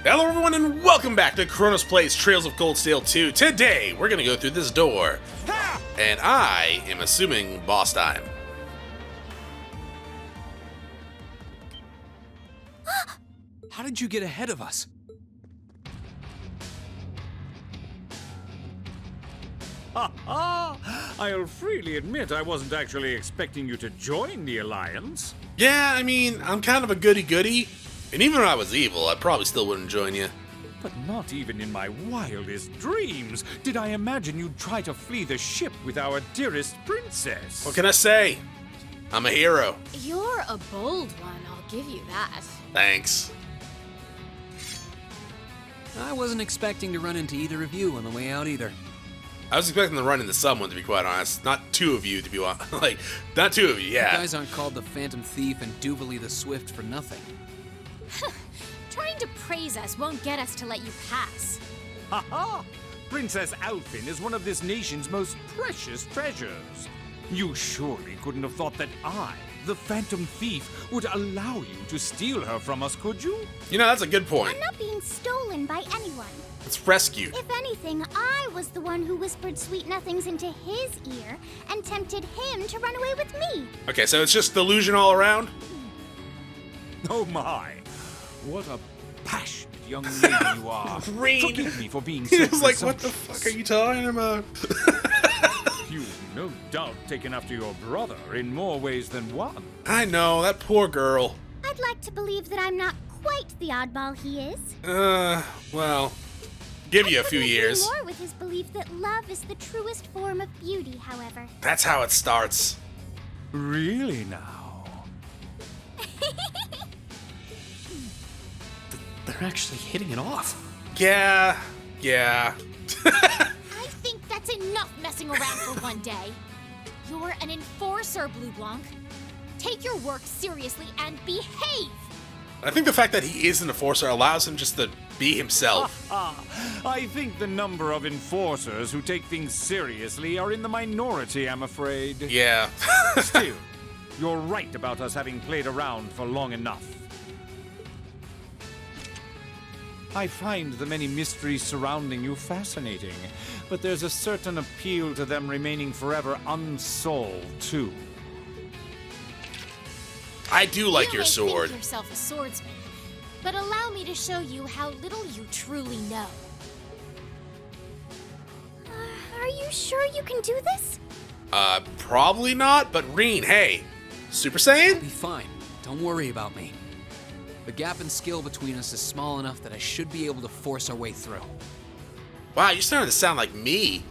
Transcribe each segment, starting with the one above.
Hello everyone and welcome back to Chronos Plays Trails of Cold Steel 2. Today, we're gonna go through this door. And I am assuming boss time. How did you get ahead of us? I'll freely admit I wasn't actually expecting you to join the Alliance. Yeah, I mean, I'm kind of a goody-goody. And even if I was evil, I probably still wouldn't join you. But not even in my wildest dreams did I imagine you'd try to flee the ship with our dearest princess. What can I say? I'm a hero. You're a bold one, I'll give you that. Thanks. I wasn't expecting to run into either of you on the way out either. I was expecting to run into someone, to be quite honest. Not two of you, to be honest. Like, not two of you, yeah. You guys aren't called the Phantom Thief and Duvalie the Swift for nothing. Trying to praise us won't get us to let you pass. Ha ha! Princess Alfin is one of this nation's most precious treasures. You surely couldn't have thought that I, the Phantom Thief, would allow you to steal her from us, could you? You know, that's a good point. I'm not being stolen by anyone. It's rescued. If anything, I was the one who whispered sweet nothings into his ear and tempted him to run away with me. Okay, so it's just delusion all around? Oh my! What a passionate young lady you are. Rean. Forgive me for being He so was like, what the presumptuous. fuck are you talking about? You've no doubt taken after your brother in more ways than one. I know, that poor girl. I'd like to believe that I'm not quite the oddball he is. Well, give you a I few couldn't years. agree more with his belief that love is the truest form of beauty, however. That's how it starts. Really now? They're actually hitting it off. Yeah. I think that's enough messing around for one day. You're an enforcer, Blue Blanc. Take your work seriously and behave. I think the fact that he is an enforcer allows him just to be himself. I think the number of enforcers who take things seriously are in the minority, I'm afraid. Yeah. Still, you're right about us having played around for long enough. I find the many mysteries surrounding you fascinating, but there's a certain appeal to them remaining forever unsolved, too. I do like You your may sword. think yourself a swordsman, but allow me to show you how little you truly know. Are you sure you can do this? Probably not, but Rean, hey. Super Saiyan? Be fine. Don't worry about me. The gap in skill between us is small enough that I should be able to force our way through. Wow, you're starting to sound like me.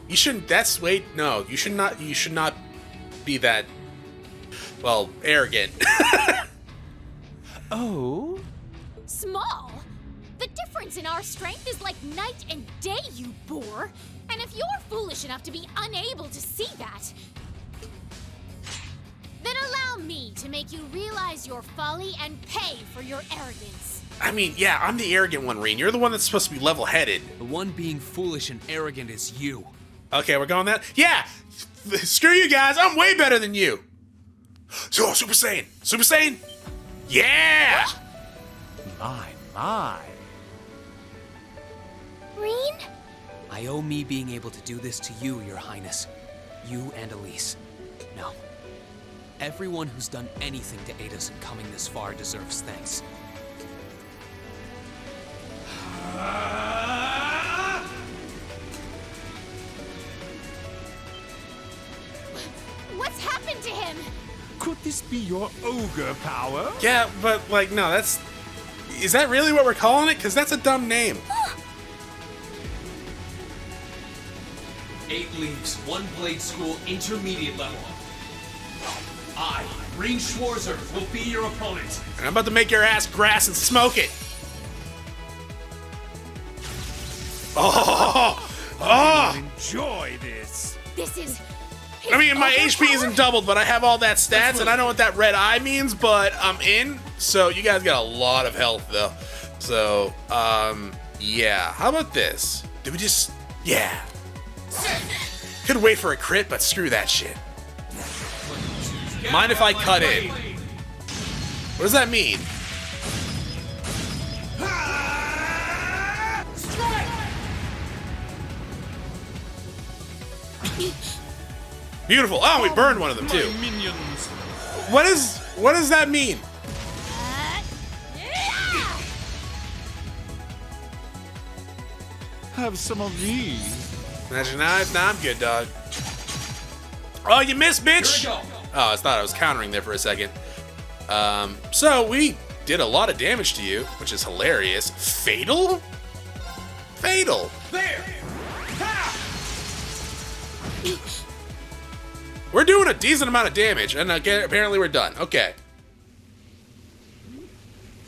You shouldn't, no, you should not be that, well, arrogant. Oh? Small? The difference in our strength is like night and day, you boor. And if you're foolish enough to be unable to see that, then allow me to make you realize your folly and pay for your arrogance. I mean, yeah, I'm the arrogant one, Rean. You're the one that's supposed to be level-headed. The one being foolish and arrogant is you. Okay, we're going that? Yeah! Screw you guys, I'm way better than you! So, Super Saiyan! Super Saiyan! Yeah! My. Rean? I owe me being able to do this to you, Your Highness. You and Elise. No. Everyone who's done anything to aid us in coming this far deserves thanks. What's happened to him? Could this be your ogre power? Yeah, but, like, no, that's... Is that really what we're calling it? Because that's a dumb name. 8 leagues, 1 blade school, intermediate level. I, Rean Schwarzer, will be your opponent. And I'm about to make your ass grass and smoke it. Enjoy this. This is... I mean, my his HP overpower? isn't doubled, but I have all that stats, and I know what that red eye means, but I'm in. So you guys got a lot of health, though. So, yeah. How about this? Did we just... Yeah. Could wait for a crit, but screw that shit. Mind if I cut in? What does that mean? Beautiful. Oh, we burned one of them too. My minions. What does that mean? Have some of these. Magic knife? Nah, I'm good, dog. Oh, you missed, bitch! Here we go. Oh, I thought I was countering there for a second. So we did a lot of damage to you, which is hilarious. Fatal? Fatal. There! Ha! We're doing a decent amount of damage, and again, apparently we're done. Okay.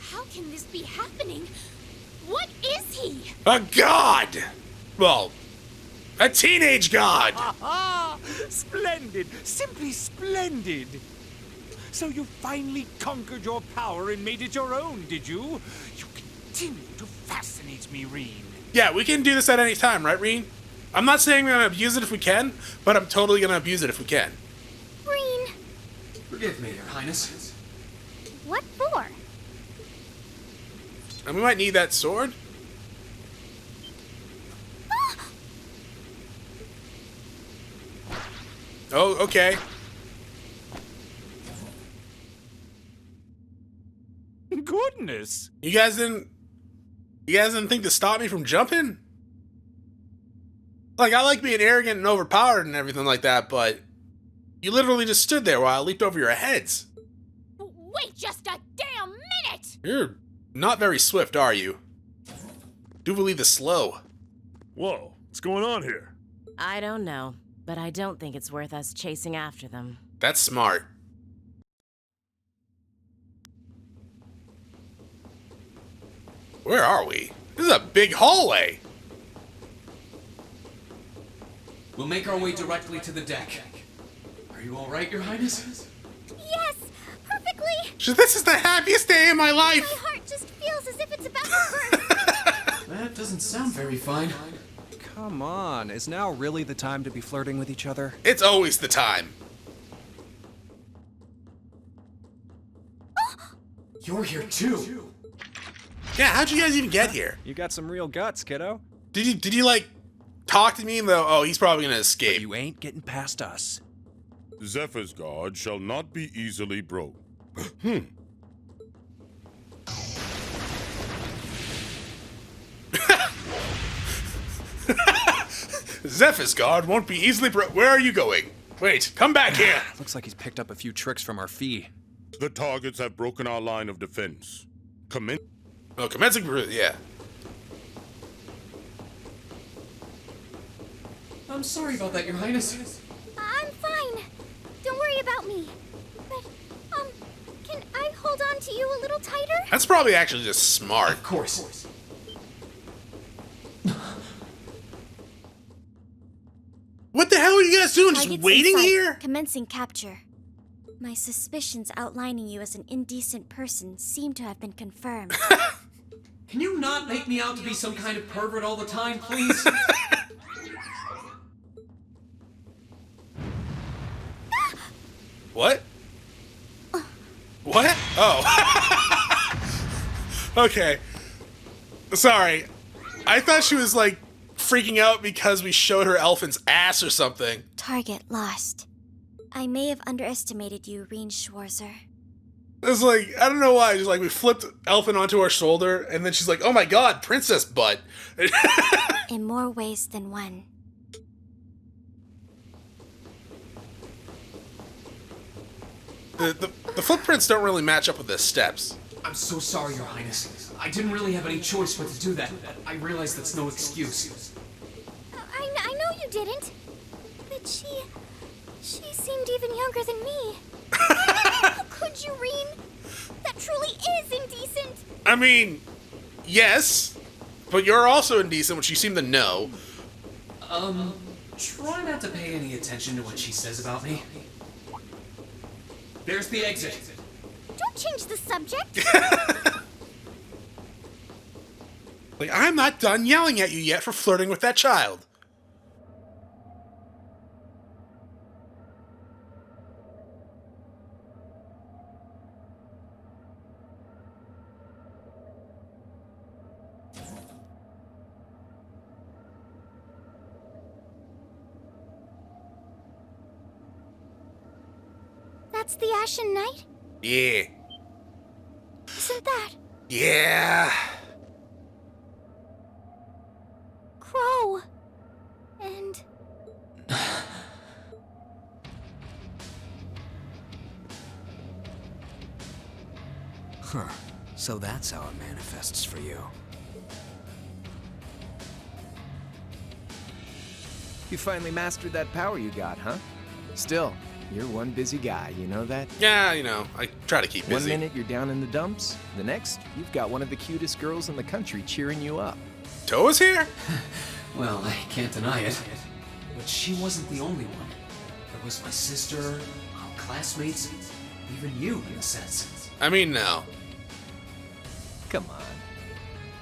How can this be happening? What is he? A god! Well, a teenage god! Ah, splendid! Simply splendid! So you finally conquered your power and made it your own, did you? You continue to fascinate me, Rean. Yeah, we can do this at any time, right, Rean? I'm not saying we're gonna abuse it if we can, but I'm totally gonna abuse it if we can. Rean, Forgive me, Your Highness. what for? And we might need that sword. Oh, okay. Goodness! You guys didn't think to stop me from jumping? Like, I like being arrogant and overpowered and everything like that, but you literally just stood there while I leaped over your heads. Wait just a damn minute! You're not very swift, are you? Do believe the slow. Whoa, what's going on here? I don't know, but I don't think it's worth us chasing after them. That's smart. Where are we? This is a big hallway. We'll make our way directly to the deck. Are you all right, Your Highness? Yes, perfectly. This is the happiest day of my My life. heart just feels as if it's about to burst. That doesn't sound very fine. Come on, is now really the time to be flirting with each other? It's always the time. You're here too. Yeah, how'd you guys even get here? You got some real guts, kiddo. Did you like talk to me though? Oh, he's probably gonna escape. You ain't getting past us. Zephyr's guard shall not be easily broke. Zephyr's guard won't be easily Where are you going? Wait, come back here. Looks like he's picked up a few tricks from our fee. The targets have broken our line of defense. Commence. Oh, commencing. Yeah. I'm sorry about that, Your Highness. I'm fine. Don't worry about me. But, can I hold on to you a little tighter? That's probably actually just smart. Of course. What the hell are you guys doing? Just Targets waiting in sight. here? Commencing capture. My suspicions outlining you as an indecent person seem to have been confirmed. Can you not make me out to be some kind of pervert all the time, please? What? What? Oh. Okay. Sorry. I thought she was like freaking out because we showed her Elfin's ass or something. Target lost. I may have underestimated you, Rean Schwarzer. It's like, I don't know why, just like we flipped Elfin onto our shoulder and then she's like, oh my god, princess butt. In more ways than one. The footprints don't really match up with the steps. I'm so sorry, Your Highness. I didn't really have any choice but to do that. I realize that's no excuse. I know you didn't. But she seemed even younger than me. How could you, Rean? That truly is indecent. I mean, yes, but you're also indecent, which you seem to know. Try not to pay any attention to what she says about me. There's the exit. Don't change the subject. Like, I'm not done yelling at you yet for flirting with that child. That's the Ashen Knight? Yeah. Isn't that Yeah. Crow? And... Huh. So that's how it manifests for you. You finally mastered that power you got, huh? Still, you're one busy guy, you know that? Yeah, you know, I try to keep One busy. minute you're down in the dumps, the next, you've got one of the cutest girls in the country cheering you up. Toa's here? Well, I can't deny it. But she wasn't the only one. There was my sister, our classmates, even you, in a sense. I mean, no. Come on.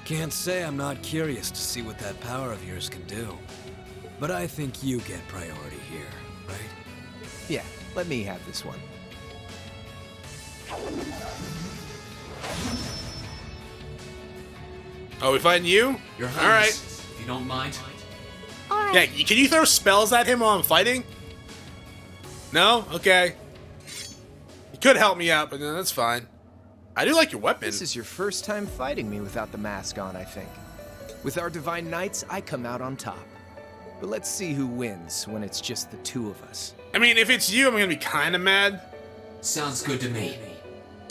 Can't say I'm not curious to see what that power of yours can do. But I think you get priority here, right? Yeah, let me have this one. Oh, we fighting you? Your All Highness, right. if you don't mind. Yeah, can you throw spells at him while I'm fighting? No? Okay. You could help me out, but no, that's fine. I do like your weapon. This is your first time fighting me without the mask on, I think. With our Divine Knights, I come out on top. But let's see who wins when it's just the two of us. I mean, if it's you, I'm gonna be kind of mad. Sounds good to me.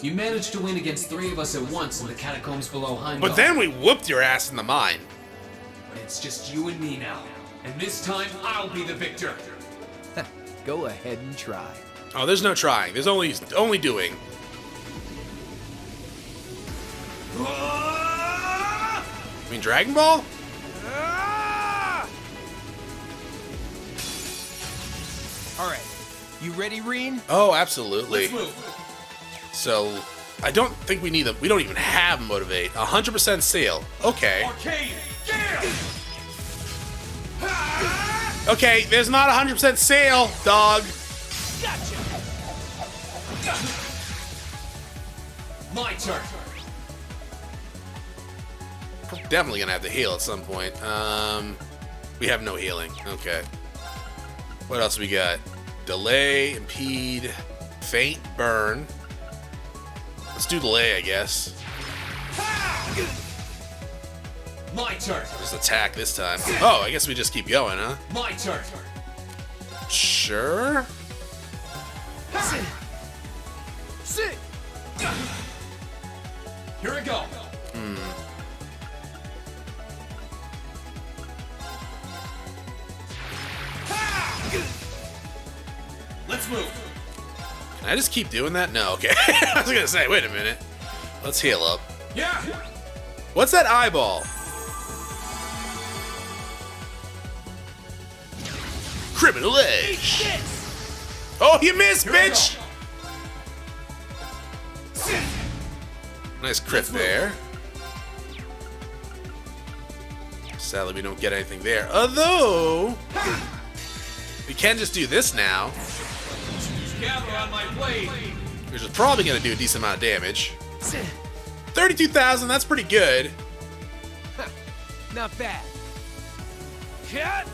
You managed to win against 3 of us at once in the catacombs below Heimdallr. But then we whooped your ass in the mine. But it's just you and me now. And this time, I'll be the victor. Go ahead and try. Oh, there's no trying. There's only doing. You mean Dragon Ball? Alright, you ready, Rean? Oh, absolutely. Let's move. So, I don't think we need them. We don't even have Motivate. 100% sail. Okay. Arcade, yeah! Okay, there's not 100% sail, dog. Gotcha. My turn. Definitely gonna have to heal at some point. We have no healing. Okay. What else we got? Delay, impede, faint, burn. Let's do delay, I guess. My turn. Just attack this time. Oh, I guess we just keep going, huh? My turn. Sure. Sit. Here we go. Let's move. Can I just keep doing that? No, okay. I was gonna say, wait a minute. Let's heal up. Yeah. What's that eyeball? Criminal Edge. Oh, you missed, bitch! Nice crit there. Sadly, we don't get anything there. Although, we can just do this now. Gather on my blade. Which is probably going to do a decent amount of damage. 32,000, that's pretty good. Not bad. Here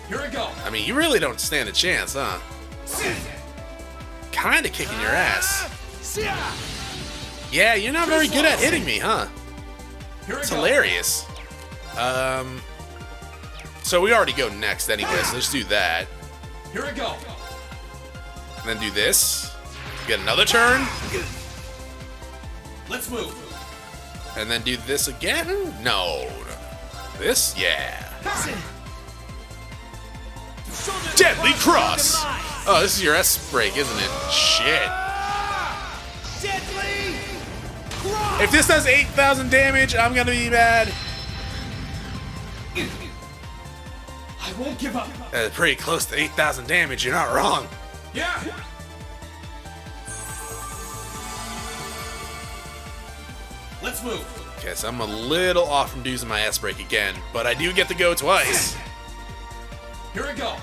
we go. I mean, you really don't stand a chance, huh? Kinda kicking your ass. Yeah, you're not very good at hitting me, huh? It's hilarious. So we already go next anyway, so let's do that. Here we go. And then do this. Get another turn. Let's move. And then do this again? No. This? Yeah. Deadly Cross! Oh, this is your S break, isn't it? Shit. Deadly. If this does 8,000 damage, I'm gonna be mad. I won't give up. That's pretty close to 8,000 damage, you're not wrong. Yeah. Let's move. Okay, so I'm a little off from using my S break again, but I do get to go twice. Here we go.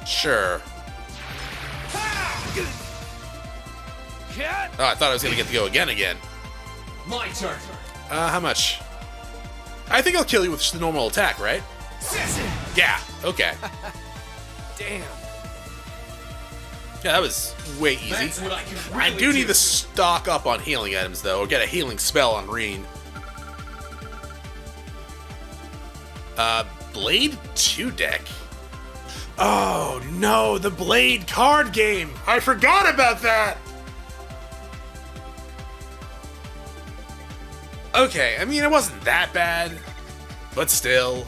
Sure. Oh, I thought I was gonna get to go again. My turn. How much? I think I'll kill you with just the normal attack, right? Yeah, okay. Damn. Yeah, that was way easy. That's what I can I really do need to stock up on healing items, though, or get a healing spell on Rean. Blade 2 deck. Oh, no, the Blade card game. I forgot about that. Okay, I mean, it wasn't that bad, but still.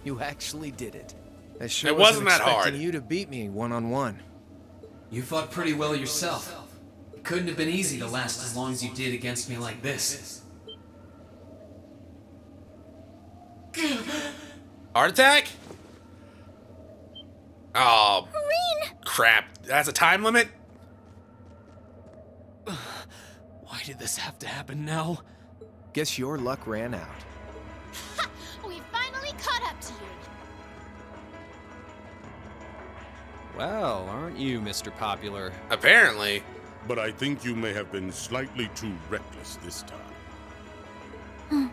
You actually did it. I It wasn't that hard. expecting you to beat me one-on-one. You fought pretty well yourself. It couldn't have been easy to last as long as you did against me like this. Heart attack? Oh, Rean! crap. That's a time limit? Why did this have to happen now? Guess your luck ran out. Ha! We finally caught up to you. Well, aren't you, Mr. Popular? Apparently. But I think you may have been slightly too reckless this time.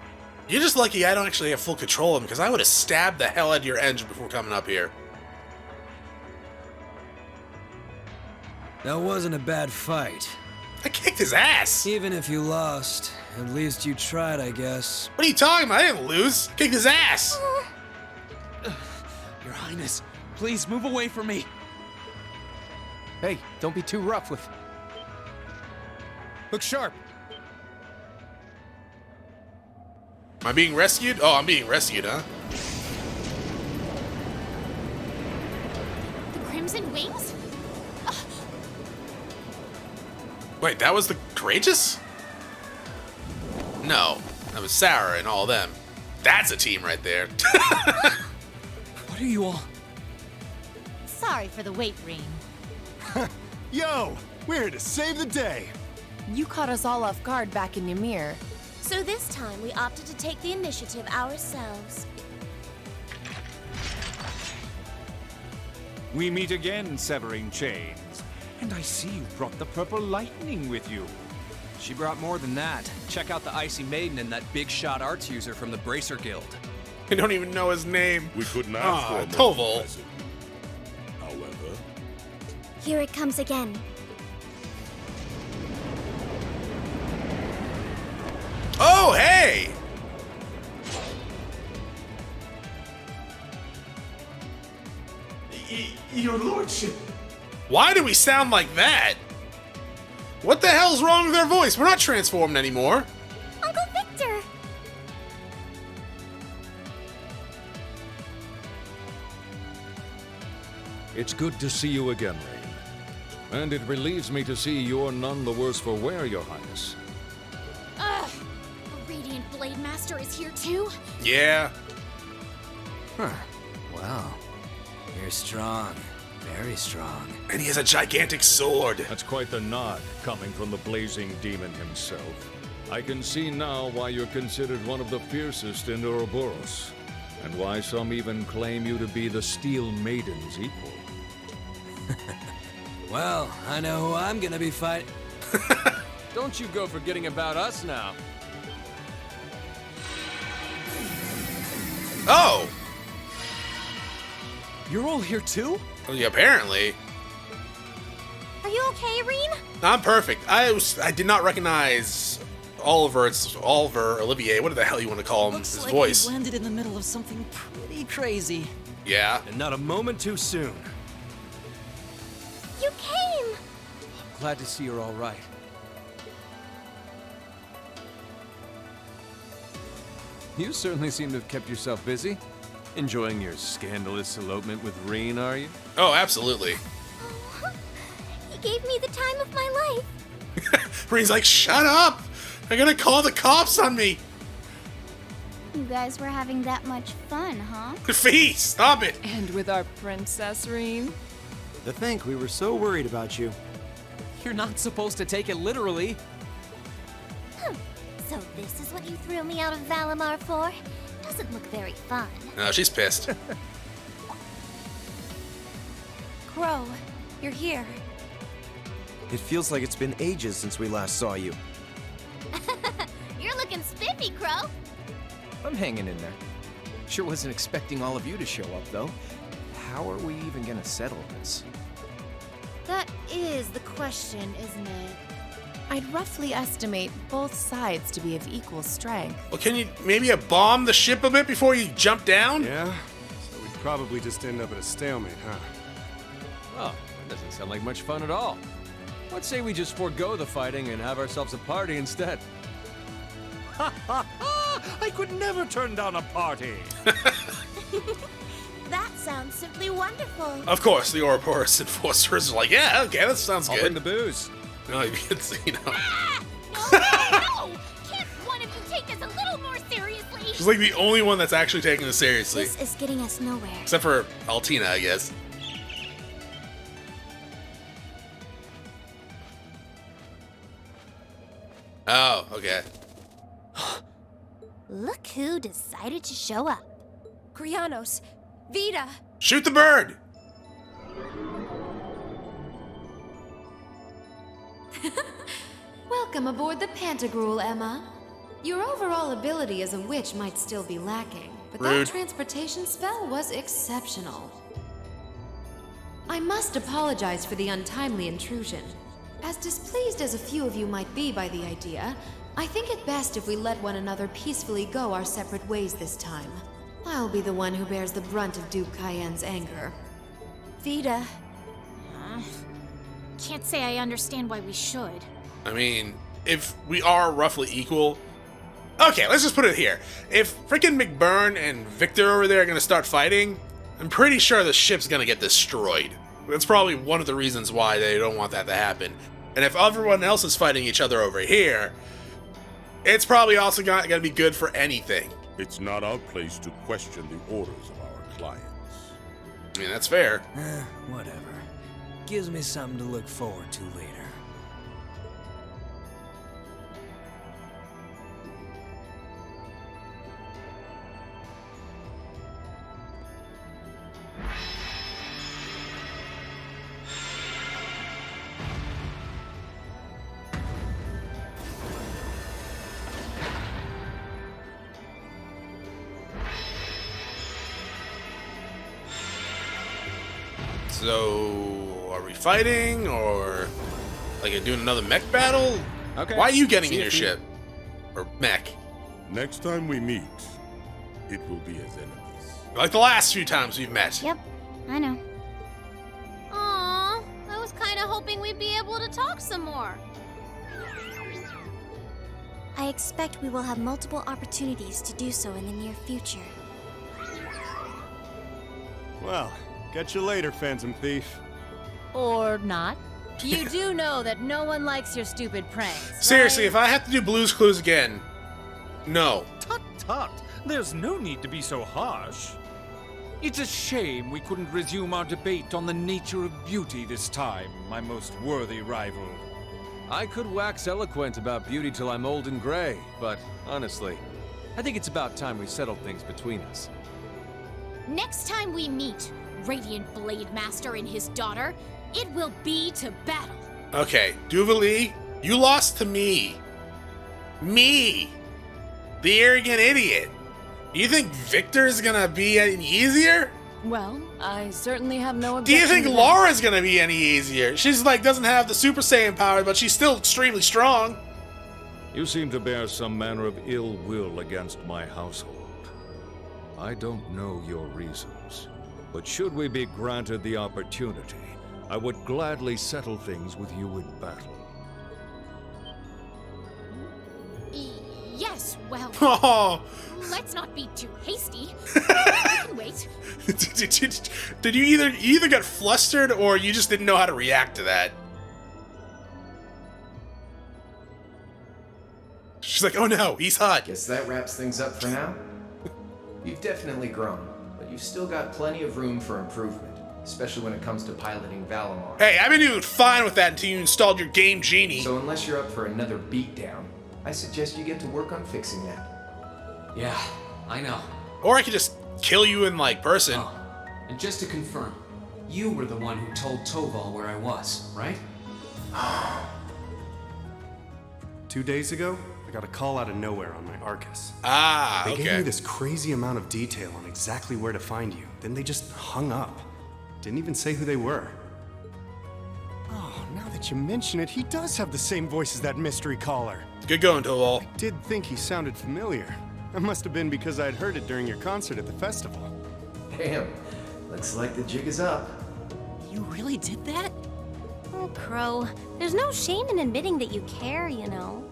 You're just lucky I don't actually have full control of him, because I would have stabbed the hell out of your engine before coming up here. That wasn't a bad fight. I kicked his ass. Even if you lost, at least you tried, I guess. What are you talking about? I didn't lose. Kicked his ass. Your Highness, please move away from me. Hey, don't be too rough with... Look sharp. Am I being rescued? Oh, I'm being rescued, huh? The Crimson Wings? Wait, that was the Courageous? No, that was Sarah and all them. That's a team right there. What are you all? Sorry for the wait, Rean. Yo, we're here to save the day. You caught us all off guard back in Ymir. So this time we opted to take the initiative ourselves. We meet again, severing chains. And I see you brought the purple lightning with you. She brought more than that. Check out the Icy Maiden and that big shot arts user from the Bracer Guild. I don't even know his name. We couldn't ask for a more Toval. present. However, Here it comes again. Oh, hey! Your lordship. Why do we sound like that? What the hell's wrong with our voice? We're not transformed anymore. Uncle Victor! It's good to see you again, Rean. And it relieves me to see you're none the worse for wear, Your Highness. Ugh! The Radiant Blade Master is here too? Yeah. Huh. Wow. You're strong. Very strong. And he has a gigantic sword. That's quite the nod, coming from the blazing demon himself. I can see now why you're considered one of the fiercest in Ouroboros, and why some even claim you to be the Steel Maiden's equal. Well, I know who I'm gonna be fighting. Don't you go forgetting about us now. Oh! You're all here too? Well, yeah, apparently. Are you okay, Rean? I'm perfect. I did not recognize Oliver. It's Oliver, Olivier, what the hell you want to call him? Looks His like voice. we landed in the middle of something pretty crazy. Yeah. And not a moment too soon. You came! Glad to see you're all right. You certainly seem to have kept yourself busy. Enjoying your scandalous elopement with Rean, are you? Oh, absolutely. Oh, he gave me the time of my life. Rean's like, shut up! They're gonna call the cops on me! You guys were having that much fun, huh? Fee, stop it! And with our princess, Rean? To think we were so worried about you. You're not supposed to take it literally. So this is what you threw me out of Valimar for? Doesn't look very fun. No, she's pissed. Crow, you're here. It feels like it's been ages since we last saw you. You're looking spiffy, Crow. I'm hanging in there. Sure wasn't expecting all of you to show up, though. How are we even gonna settle this? That is the question, isn't it? I'd roughly estimate both sides to be of equal strength. Well, can you maybe bomb the ship a bit before you jump down? Yeah? So we'd probably just end up at a stalemate, huh? Oh, that doesn't sound like much fun at all. Let's say we just forego the fighting and have ourselves a party instead. Ha ha ha! I could never turn down a party! That sounds simply wonderful. Of course, the Ouroboros enforcers are like, yeah, okay, that sounds I'll good. bring the booze. No, you can see, No! Can't one of you take this a little more seriously? She's like the only one that's actually taking this seriously. This is getting us nowhere. Except for Altina, I guess. Oh, okay. Look who decided to show up. Chronos, Vita. Shoot the bird! Welcome aboard the Pantagruel, Emma. Your overall ability as a witch might still be lacking, but Rude. that transportation spell was exceptional. I must apologize for the untimely intrusion. As displeased as a few of you might be by the idea, I think it best if we let one another peacefully go our separate ways this time. I'll be the one who bears the brunt of Duke Cayenne's anger. Vita. Can't say I understand why we should. I mean, if we are roughly equal... Okay, let's just put it here. If freaking McBurn and Victor over there are gonna start fighting, I'm pretty sure the ship's gonna get destroyed. That's probably one of the reasons why they don't want that to happen. And if everyone else is fighting each other over here, it's probably also not gonna be good for anything. It's not our place to question the orders of our clients. I mean, that's fair. Whatever. Gives me something to look forward to later. So, are we fighting, or like doing another mech battle? Okay. Why are you getting in your ship? Or mech? Next time we meet, it will be as enemies. Like the last few times we've met. Yep, I know. Aww, I was kind of hoping we'd be able to talk some more. I expect we will have multiple opportunities to do so in the near future. Well, catch you later, Phantom Thief. Or not. You do know that no one likes your stupid pranks. Seriously, if I have to do Blue's Clues again, no. Tut tut! There's no need to be so harsh. It's a shame we couldn't resume our debate on the nature of beauty this time, my most worthy rival. I could wax eloquent about beauty till I'm old and gray, but honestly, I think it's about time we settled things between us. Next time we meet, Radiant Blade Master and his daughter, it will be to battle. Okay, Duvalie, you lost to me. Me! The arrogant idiot. You think Victor's gonna be any easier? Well, I certainly have no Do you objection think to that. Laura's gonna be any easier? She's like, doesn't have the Super Saiyan power, but she's still extremely strong. You seem to bear some manner of ill will against my household. I don't know your reasons, but should we be granted the opportunity, I would gladly settle things with you in battle. Yes, well, Oh. let's not be too hasty. I can wait. Did you either get flustered or you just didn't know how to react to that? She's like, oh no, he's hot. Guess that wraps things up for now. You've definitely grown, but you've still got plenty of room for improvement, especially when it comes to piloting Valimar. Hey, I've been doing fine with that until you installed your Game Genie. So unless you're up for another beatdown, I suggest you get to work on fixing that. Yeah, I know. Or I could just kill you in, like, person. Oh, and just to confirm, You were the one who told Toval where I was, right? 2 days ago, I got a call out of nowhere on my Arcus. Ah, They okay. gave me this crazy amount of detail on exactly where to find you. Then they just hung up. Didn't even say who they were. Oh, now that you mention it, he does have the same voice as that mystery caller. Good going, Toval. I did think he sounded familiar. That must have been because I'd heard it during your concert at the festival. Damn, looks like the jig is up. You really did that? Oh, Crow, there's no shame in admitting that you care, you know.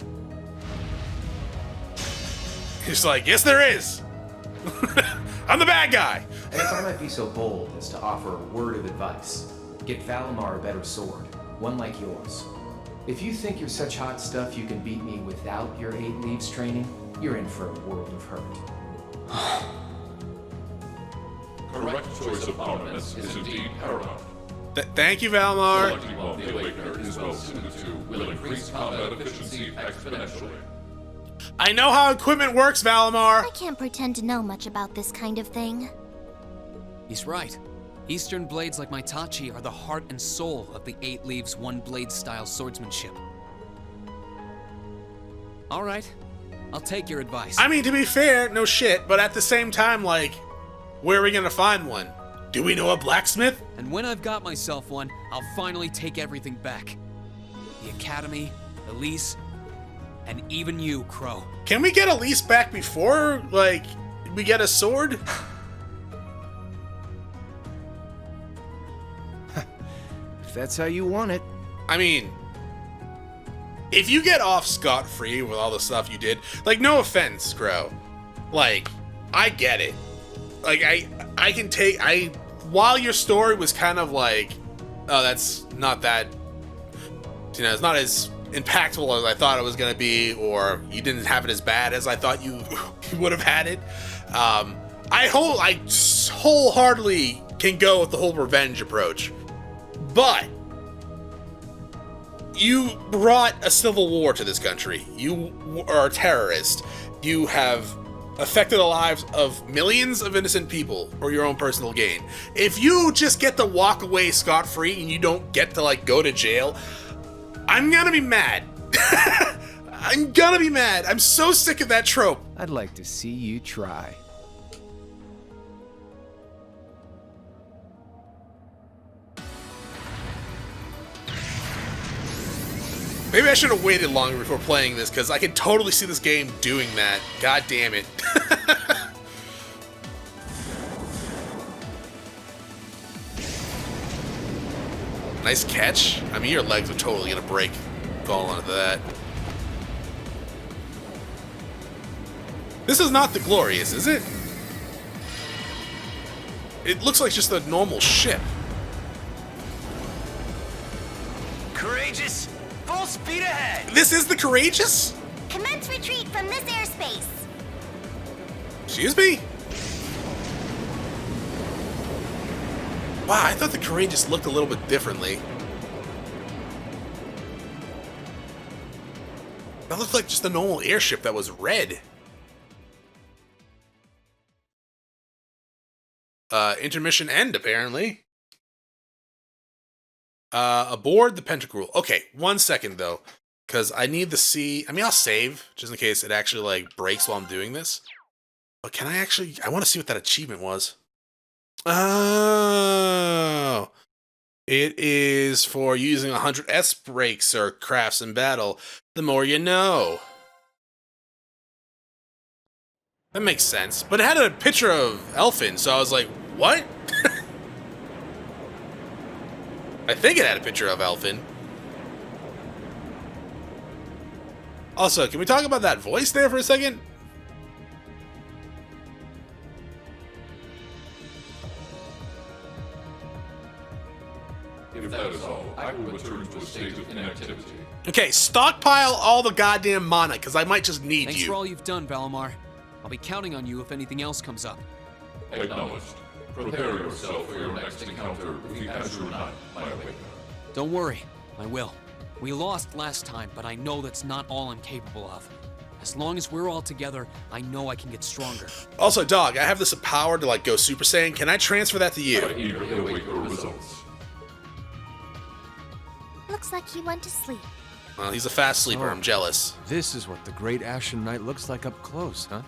He's like, yes, there is. I'm the bad guy. And if I might be so bold as to offer a word of advice, get Valimar a better sword, one like yours. If you think you're such hot stuff you can beat me without your 8 leaves training, you're in for a world of hurt. Correct choice of armaments is indeed paramount. Thank you, Valimar. Selecting one the Awakener is well suited to will increase combat efficiency exponentially. I know how equipment works, Valimar. I can't pretend to know much about this kind of thing. He's right. Eastern blades like my Tachi are the heart and soul of the 8 leaves, 1 blade style swordsmanship. All right, I'll take your advice. I mean, to be fair, no shit, but at the same time, like, where are we gonna find one? Do we know a blacksmith? And when I've got myself one, I'll finally take everything back. The Academy, Elise, and even you, Crow. Can we get Elise back before, like, we get a sword? If that's how you want it. I mean, if you get off scot-free with all the stuff you did, like, no offense, Crow. Like, I get it. Like, I can take, while your story was kind of like, oh, that's not that, you know, it's not as impactful as I thought it was going to be, or you didn't have it as bad as I thought you would have had it. I wholeheartedly can go with the whole revenge approach. But you brought a civil war to this country. You are a terrorist. You have affected the lives of millions of innocent people for your own personal gain. If you just get to walk away scot-free and you don't get to, like, go to jail, I'm gonna be mad. I'm gonna be mad. I'm so sick of that trope. I'd like to see you try. Maybe I should have waited longer before playing this, because I can totally see this game doing that. God damn it. Nice catch. I mean, your legs are totally going to break falling into that. This is not the Glorious, is it? It looks like just a normal ship. Courageous! Full speed ahead! This is the Courageous? Commence retreat from this airspace. Excuse me? Wow, I thought the Courageous looked a little bit differently. That looked like just a normal airship that was red. Intermission end, apparently. Aboard the Pentacruel. Okay, 1 second, though. Because I need to see... I mean, I'll save, just in case it actually, like, breaks while I'm doing this. But can I actually... I want to see what that achievement was. Oh... It is for using 100 S-breaks or crafts in battle. The more you know. That makes sense. But it had a picture of Elfin, so I was like, what? I think it had a picture of Elfin. Also, can we talk about that voice there for a second? If that is all, I will return to a state of inactivity. Okay, stockpile all the goddamn mana, because I might just need Thanks you. for all you've done, Valimar. I'll be counting on you if anything else comes up. Acknowledged. Prepare yourself for your next encounter with the Azure Knight, my awakener. Don't worry, I will. We lost last time, but I know that's not all I'm capable of. As long as we're all together, I know I can get stronger. Also, dog, I have this power to, like, go Super Saiyan. Can I transfer that to you? I eagerly await your results. Looks like he went to sleep. Well, he's a fast sleeper. I'm jealous. This is what the Great Ashen Knight looks like up close, huh?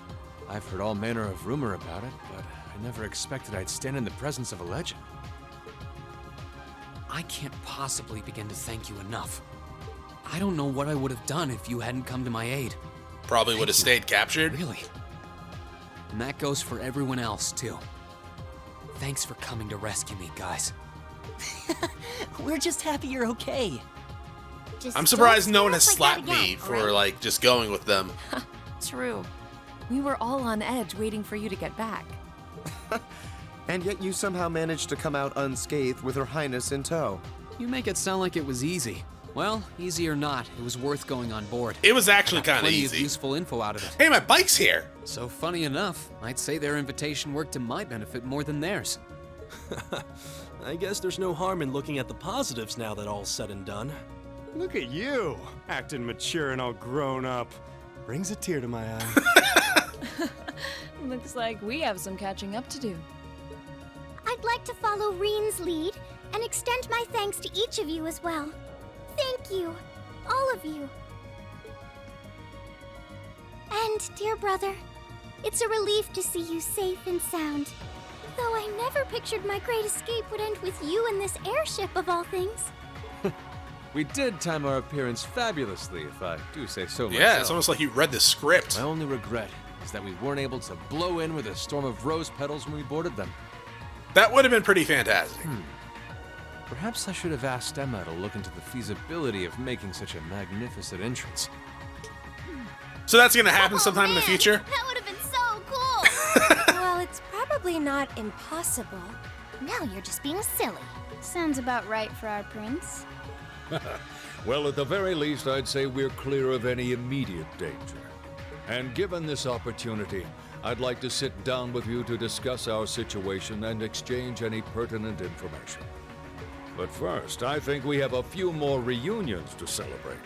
I've heard all manner of rumor about it, but I never expected I'd stand in the presence of a legend. I can't possibly begin to thank you enough. I don't know what I would have done if you hadn't come to my aid. Probably would have stayed captured. Really? And that goes for everyone else, too. Thanks for coming to rescue me, guys. We're just happy you're okay. I'm surprised no one has slapped me for, like, just going with them. True. We were all on edge waiting for you to get back. And yet you somehow managed to come out unscathed with Her Highness in tow. You make it sound like it was easy. Well, easy or not, it was worth going on board. It was actually kind of plenty easy. Of useful info out of it. Hey, my bike's here. So funny enough, I'd say their invitation worked to my benefit more than theirs. I guess there's no harm in looking at the positives now that all's said and done. Look at you, acting mature and all grown up. Brings a tear to my eye. Looks like we have some catching up to do. I'd like to follow Rean's lead and extend my thanks to each of you as well. Thank you, all of you. And, dear brother, it's a relief to see you safe and sound. Though I never pictured my great escape would end with you in this airship of all things. We did time our appearance fabulously, if I do say so myself. Yeah, it's almost like you read the script. My only regret is that we weren't able to blow in with a storm of rose petals when we boarded them. That would have been pretty fantastic. Perhaps I should have asked Emma to look into the feasibility of making such a magnificent entrance. So that's gonna happen sometime in the future? That would have been so cool! Well, it's probably not impossible. Now you're just being silly. Sounds about right for our prince. Well, at the very least, I'd say we're clear of any immediate danger. And given this opportunity, I'd like to sit down with you to discuss our situation and exchange any pertinent information. But first, I think we have a few more reunions to celebrate.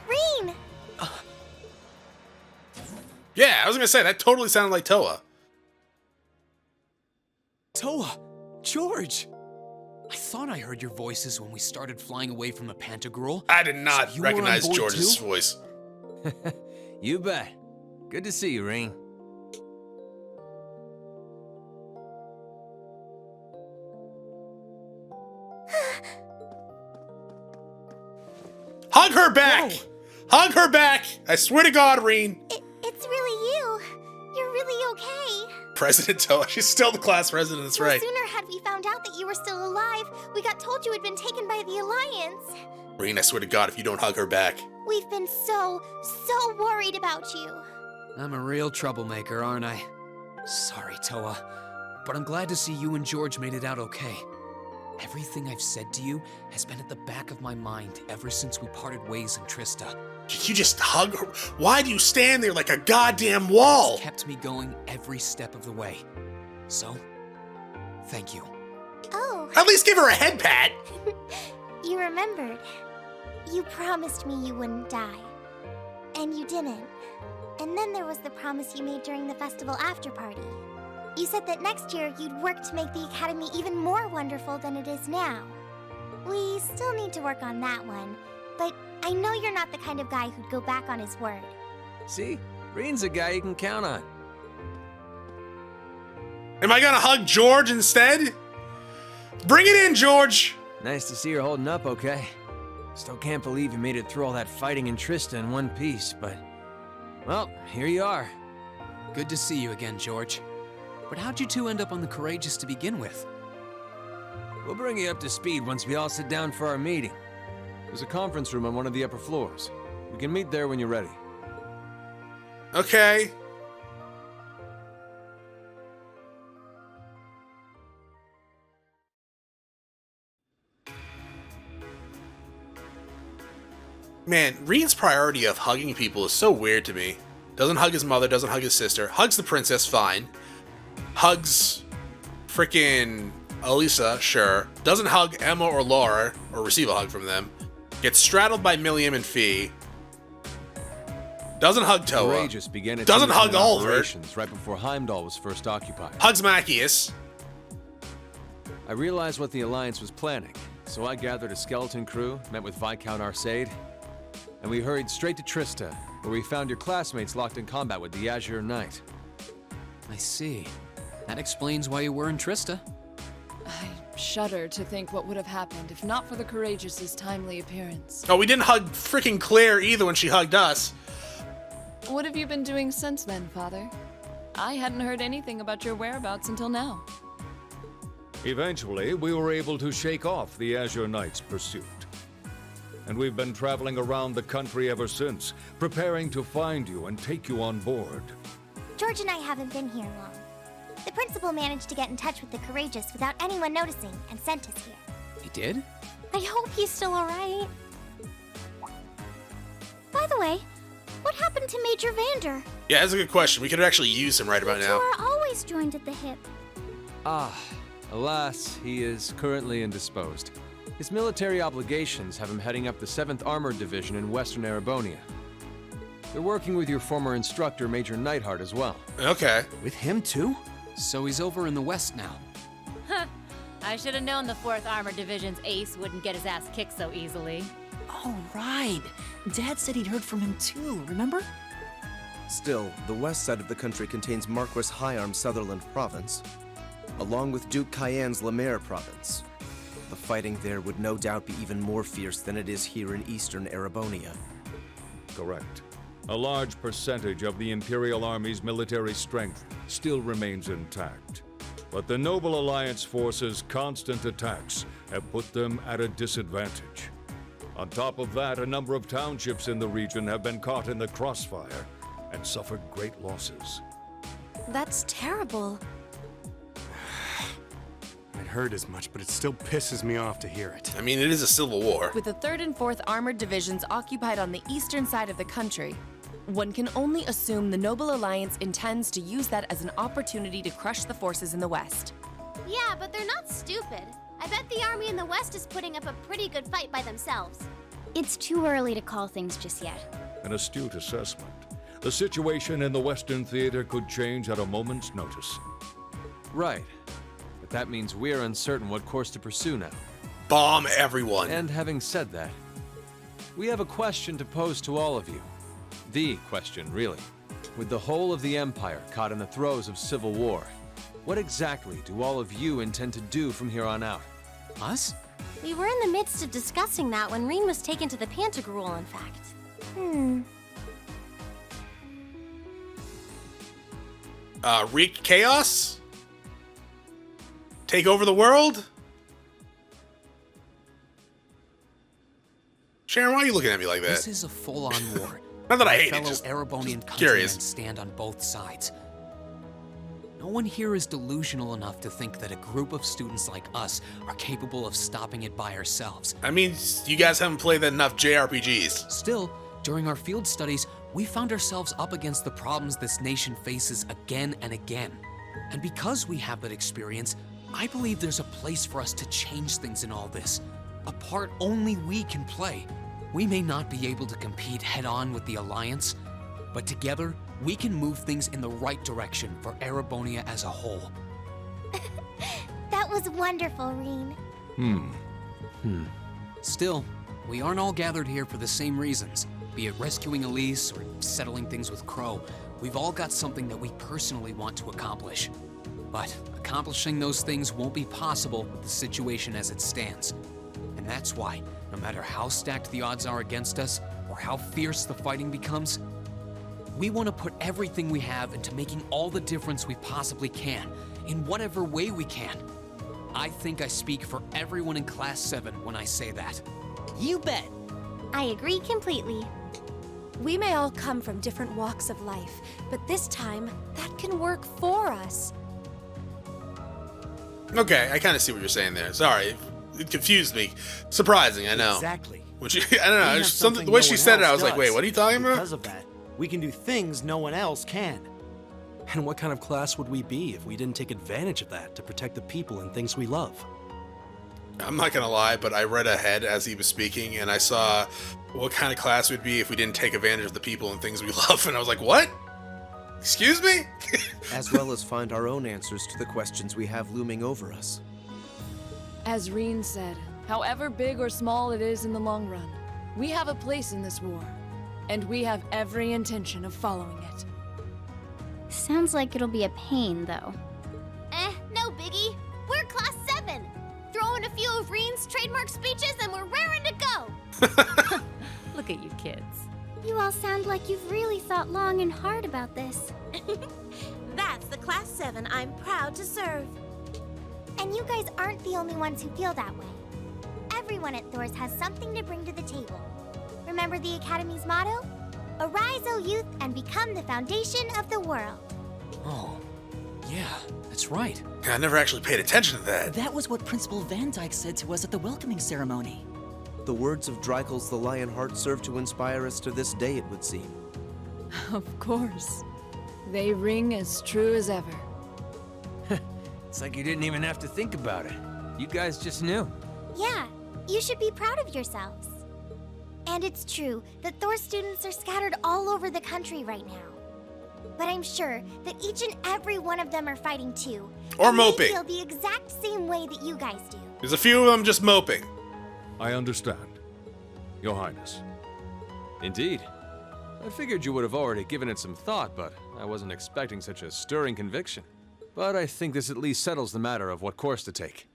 Rean! Yeah, I was gonna say, that totally sounded like Toa. Toa! George! I thought I heard your voices when we started flying away from the Pantagruel. I did not So you were on recognize board George's too? voice. You bet. Good to see you, Rean. Hug her back! Hug her back! I swear to God, Rean. It's really you. You're really okay. President Toa. She's still the class president, that's right. No sooner had we found out that you were still alive, we got told you had been taken by the Alliance. Rean, I swear to God, if you don't hug her back. We've been so worried about you. I'm a real troublemaker, aren't I? Sorry, Toa, but I'm glad to see you and George made it out okay. Everything I've said to you has been at the back of my mind ever since we parted ways in Trista. You just hug her? Why do you stand there like a goddamn wall? It's kept me going every step of the way. So, thank you. Oh. At least give her a head pat. You remembered. You promised me you wouldn't die. And you didn't. And then there was the promise you made during the festival after party. You said that next year you'd work to make the Academy even more wonderful than it is now. We still need to work on that one, but I know you're not the kind of guy who'd go back on his word. See? Rean's a guy you can count on. Am I gonna hug George instead? Bring it in, George! Nice to see you're holding up okay. Still can't believe you made it through all that fighting in Trista in one piece, but... well, here you are. Good to see you again, George. But how'd you two end up on the Courageous to begin with? We'll bring you up to speed once we all sit down for our meeting. There's a conference room on one of the upper floors. We can meet there when you're ready. Okay. Man, Rean's priority of hugging people is so weird to me. Doesn't hug his mother, doesn't hug his sister, hugs the princess, fine. Hugs frickin' Elisa, sure. Doesn't hug Emma or Laura, or receive a hug from them. Gets straddled by Milliam and Fee. Doesn't hug Toa. Courageous began its Doesn't hug independent Oliver. operations right before Heimdallr was first occupied. Hugs Machias. I realized what the Alliance was planning, so I gathered a skeleton crew, met with Viscount Arcade, and we hurried straight to Trista, where we found your classmates locked in combat with the Azure Knight. I see. That explains why you were in Trista. I shudder to think what would have happened if not for the Courageous's timely appearance. Oh, we didn't hug freaking Claire either when she hugged us. What have you been doing since then, Father? I hadn't heard anything about your whereabouts until now. Eventually, we were able to shake off the Azure Knight's pursuit. And we've been traveling around the country ever since, preparing to find you and take you on board. George and I haven't been here long. The principal managed to get in touch with the Courageous without anyone noticing and sent us here. He did? I hope he's still alright. By the way, what happened to Major Vander? Yeah, that's a good question. We could actually use him right about now. You are always joined at the hip. Ah, alas, he is currently indisposed. His military obligations have him heading up the 7th Armored Division in Western Erebonia. They're working with your former instructor, Major Neidhart, as well. Okay. With him too? So he's over in the west now. Huh. I should have known the 4th Armored Division's ace wouldn't get his ass kicked so easily. Oh, right. Dad said he'd heard from him too, remember? Still, the west side of the country contains Marquis Hyarm's Sutherland province, along with Duke Cayenne's Lemaire province. The fighting there would no doubt be even more fierce than it is here in eastern Erebonia. Correct. A large percentage of the Imperial Army's military strength still remains intact. But the Noble Alliance forces' constant attacks have put them at a disadvantage. On top of that, a number of townships in the region have been caught in the crossfire and suffered great losses. That's terrible. I'd heard as much, but it still pisses me off to hear it. I mean, it is a civil war. With the 3rd and 4th Armored Divisions occupied on the eastern side of the country, one can only assume the Noble Alliance intends to use that as an opportunity to crush the forces in the west. Yeah, but they're not stupid. I bet the army in the west is putting up a pretty good fight by themselves. It's too early to call things just yet. An astute assessment. The situation in the Western Theater could change at a moment's notice. Right. But that means we're uncertain what course to pursue now. Bomb everyone. And having said that, we have a question to pose to all of you. The question, really. With the whole of the Empire caught in the throes of civil war, what exactly do all of you intend to do from here on out? Us? We were in the midst of discussing that when Rean was taken to the Pantagruel, in fact. Wreak chaos? Take over the world? Sharon, why are you looking at me like that? This is a full-on war. Not that I hate it, Fellow just Erebonian curious. countrymen stand on both sides. No one here is delusional enough to think that a group of students like us are capable of stopping it by ourselves. I mean, you guys haven't played enough JRPGs. Still, during our field studies, we found ourselves up against the problems this nation faces again and again. And because we have that experience, I believe there's a place for us to change things in all this. A part only we can play. We may not be able to compete head-on with the Alliance, but together, we can move things in the right direction for Erebonia as a whole. That was wonderful, Rean. Still, we aren't all gathered here for the same reasons. Be it rescuing Elise or settling things with Crow, we've all got something that we personally want to accomplish. But accomplishing those things won't be possible with the situation as it stands. And that's why, no matter how stacked the odds are against us, or how fierce the fighting becomes, we want to put everything we have into making all the difference we possibly can, in whatever way we can. I think I speak for everyone in Class 7 when I say that. You bet. I agree completely. We may all come from different walks of life, but this time, that can work for us. Okay, I kind of see what you're saying there. Sorry, it confused me. Surprising, I know. Exactly. Which I don't know. Something the way she said it, I was like, wait, what are you talking about? Because of that, we can do things no one else can. And what kind of class would we be if we didn't take advantage of that to protect the people and things we love? I'm not gonna lie, but I read ahead as he was speaking, and I saw what kind of class we'd be if we didn't take advantage of the people and things we love, and I was like, what? Excuse me? As well as find our own answers to the questions we have looming over us. As Rean said, however big or small it is in the long run, we have a place in this war, and we have every intention of following it. Sounds like it'll be a pain, though. No biggie. We're class 7. Throw in a few of Rean's trademark speeches and we're raring to go. Look at you kids. You all sound like you've really thought long and hard about this. That's the class 7 I'm proud to serve. And you guys aren't the only ones who feel that way. Everyone at Thor's has something to bring to the table. Remember the Academy's motto? Arise, O youth, and become the foundation of the world. Oh, yeah, that's right. I never actually paid attention to that. That was what Principal Van Dyke said to us at the welcoming ceremony. The words of Dreikel's the Lionheart serve to inspire us to this day, it would seem. Of course. They ring as true as ever. It's like you didn't even have to think about it. You guys just knew. Yeah, you should be proud of yourselves. And it's true that Thor's students are scattered all over the country right now. But I'm sure that each and every one of them are fighting too. Or and moping. They feel the exact same way that you guys do. There's a few of them just moping. I understand, Your Highness. Indeed. I figured you would have already given it some thought, but I wasn't expecting such a stirring conviction. But I think this at least settles the matter of what course to take.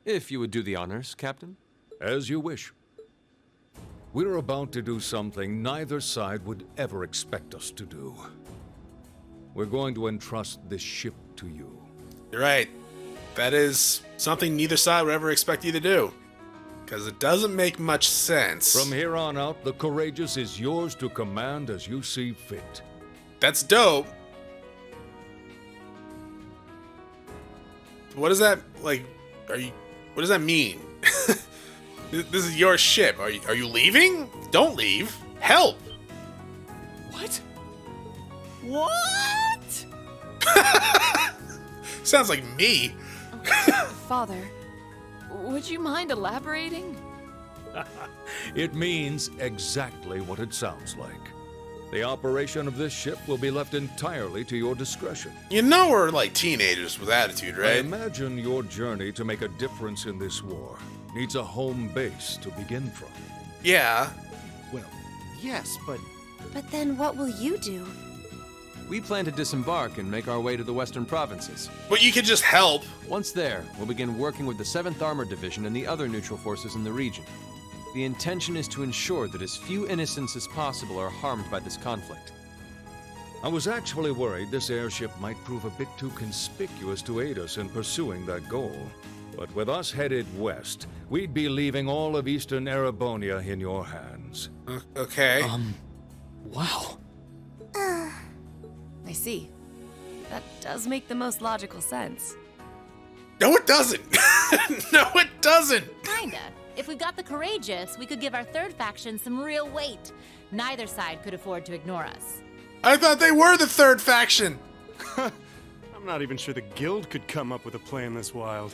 If you would do the honors, Captain. As you wish. We're about to do something neither side would ever expect us to do. We're going to entrust this ship to you. You're right. That is something neither side would ever expect you to do. Because it doesn't make much sense. From here on out, the Courageous is yours to command as you see fit. That's dope. What is that, like, what does that mean? This is your ship. Are you leaving? Don't leave. Help. What? What? Sounds like me. Father, would you mind elaborating? It means exactly what it sounds like. The operation of this ship will be left entirely to your discretion. You know we're like teenagers with attitude, I right? imagine your journey to make a difference in this war needs a home base to begin from. Yeah. Well, yes, but... But then what will you do? We plan to disembark and make our way to the western provinces. But you could just help. Once there, we'll begin working with the 7th Armored Division and the other neutral forces in the region. The intention is to ensure that as few innocents as possible are harmed by this conflict. I was actually worried this airship might prove a bit too conspicuous to aid us in pursuing that goal. But with us headed west, we'd be leaving all of eastern Erebonia in your hands. Okay. Wow. I see. That does make the most logical sense. No, it doesn't. No, it doesn't. Kinda. If we got the Courageous, we could give our third faction some real weight. Neither side could afford to ignore us. I thought they were the third faction. I'm not even sure the guild could come up with a plan this wild.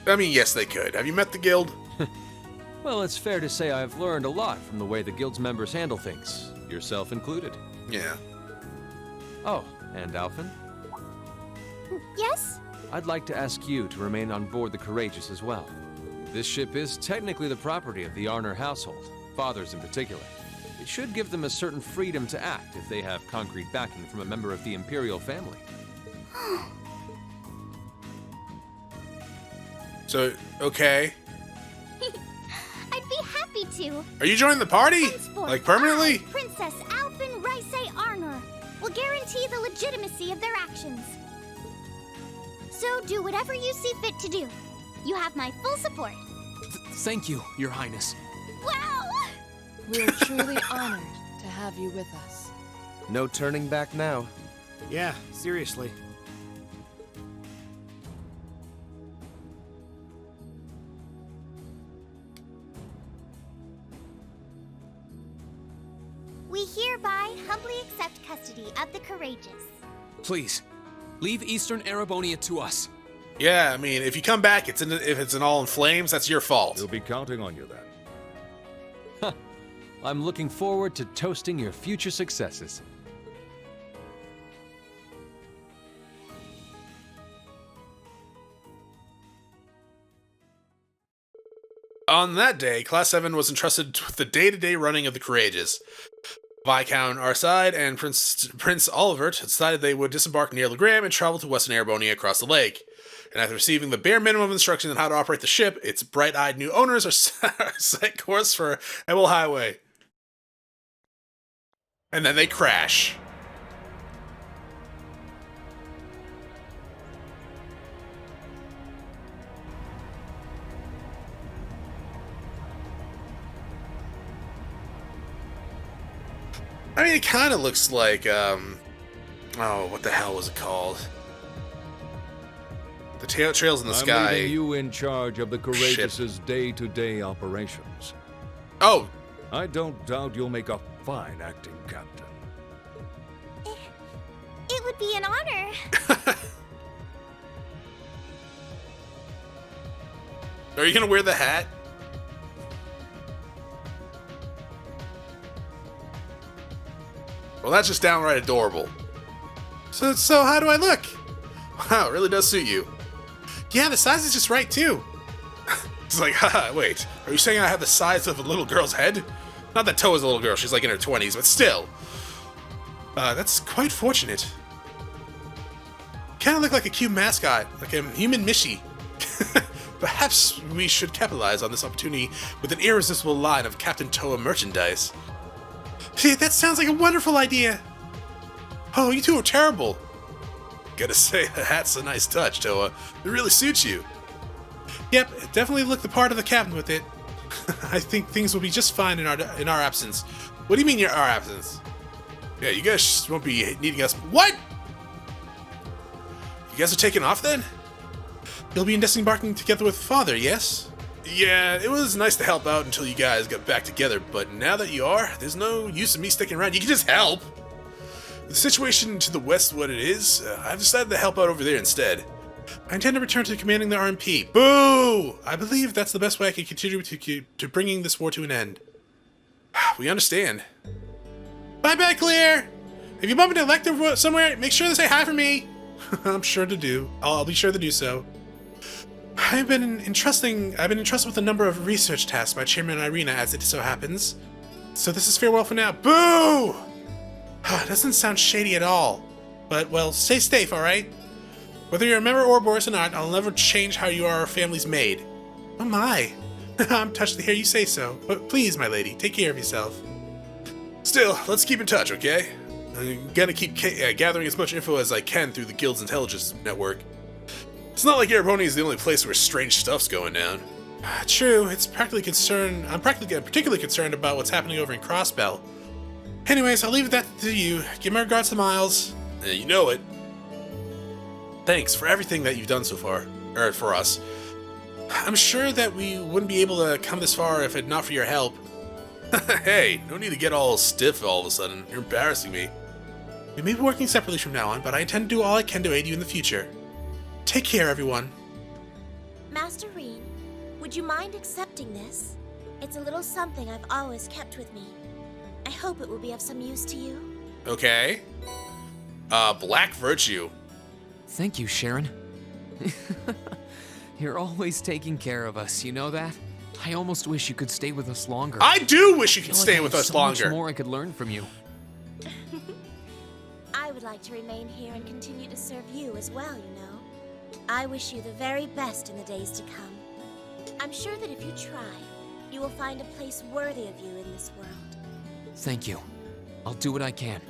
I mean, yes, they could. Have you met the guild? Well, it's fair to say I've learned a lot from the way the guild's members handle things, yourself included. Yeah. Oh, and Alphen? Yes? I'd like to ask you to remain on board the Courageous as well. This ship is technically the property of the Arner household, fathers in particular. It should give them a certain freedom to act if they have concrete backing from a member of the Imperial family. So, okay. I'd be happy to. Are you joining the party? Henceforth, Like permanently? I, Princess Alphen Rysei Arner, will guarantee the legitimacy of their actions. So do whatever you see fit to do. You have my full support. Thank you, Your Highness. Wow! We're truly honored to have you with us. No turning back now. Yeah, seriously. We hereby humbly accept custody of the Courageous. Please, leave Eastern Erebonia to us. Yeah, I mean, if you come back, if it's all in flames, that's your fault. We'll be counting on you then. I'm looking forward to toasting your future successes. On that day, Class 7 was entrusted with the day-to-day running of the Courageous. Viscount Arside and Prince Olivert decided they would disembark near Legram and travel to western Erebonia across the lake. And after receiving the bare minimum of instructions on how to operate the ship, its bright-eyed new owners are set course for Ebel Highway. And then they crash. I mean, it kind of looks like, oh, what the hell was it called? The Trails in the Sky. I'm leaving you in charge of the Courageous's day-to-day operations. Oh! I don't doubt you'll make a fine acting captain. It would be an honor. Are you gonna wear the hat? Well, that's just downright adorable. So how do I look? Wow, it really does suit you. Yeah, the size is just right, too. It's like, haha, wait. Are you saying I have the size of a little girl's head? Not that Toa's a little girl, she's like in her 20s, but still. That's quite fortunate. Kinda look like a cute mascot, like a human Mishi. Perhaps we should capitalize on this opportunity with an irresistible line of Captain Toa merchandise. Gee, that sounds like a wonderful idea. Oh, you two are terrible. Gotta say, the hat's a nice touch, Toa. It really suits you. Yep, definitely look the part of the captain with it. I think things will be just fine in our absence. What do you mean our absence? Yeah, you guys won't be needing us. What? You guys are taking off then? You'll be disembarking together with Father, yes? Yeah, it was nice to help out until you guys got back together, but now that you are, there's no use in me sticking around. You can just help. The situation to the west what it is, I've decided to help out over there instead. I intend to return to commanding the RMP. Boo! I believe that's the best way I can contribute to bringing this war to an end. We understand. Bye-bye, Claire! If you bump into Lecter somewhere, make sure to say hi for me. I'm sure to do. I'll be sure to do so. I've been entrusted with a number of research tasks by Chairman Irina, as it so happens. So this is farewell for now. Boo! Doesn't sound shady at all. But, well, stay safe, alright? Whether you're a member of Ouroboros or not, I'll never change how you are our family's maid. Oh my. I'm touched to hear you say so. But please, my lady, take care of yourself. Still, let's keep in touch, okay? I'm gonna keep gathering as much info as I can through the Guild's intelligence network. It's not like Erebonia is the only place where strange stuff's going down. True, I'm particularly concerned about what's happening over in Crossbell. Anyways, I'll leave that to you. Give my regards to Miles. You know it. Thanks for everything that you've done so far, or for us. I'm sure that we wouldn't be able to come this far if it not for your help. Hey, no need to get all stiff all of a sudden. You're embarrassing me. We may be working separately from now on, but I intend to do all I can to aid you in the future. Take care, everyone. Master Rean, would you mind accepting this? It's a little something I've always kept with me. I hope it will be of some use to you. Okay. Black Virtue. Thank you, Sharon. You're always taking care of us, you know that? I almost wish you could stay with us longer. I do wish you could stay with us longer. So much more I could learn from you. I would like to remain here and continue to serve you as well, you know. I wish you the very best in the days to come. I'm sure that if you try, you will find a place worthy of you in this world. Thank you. I'll do what I can.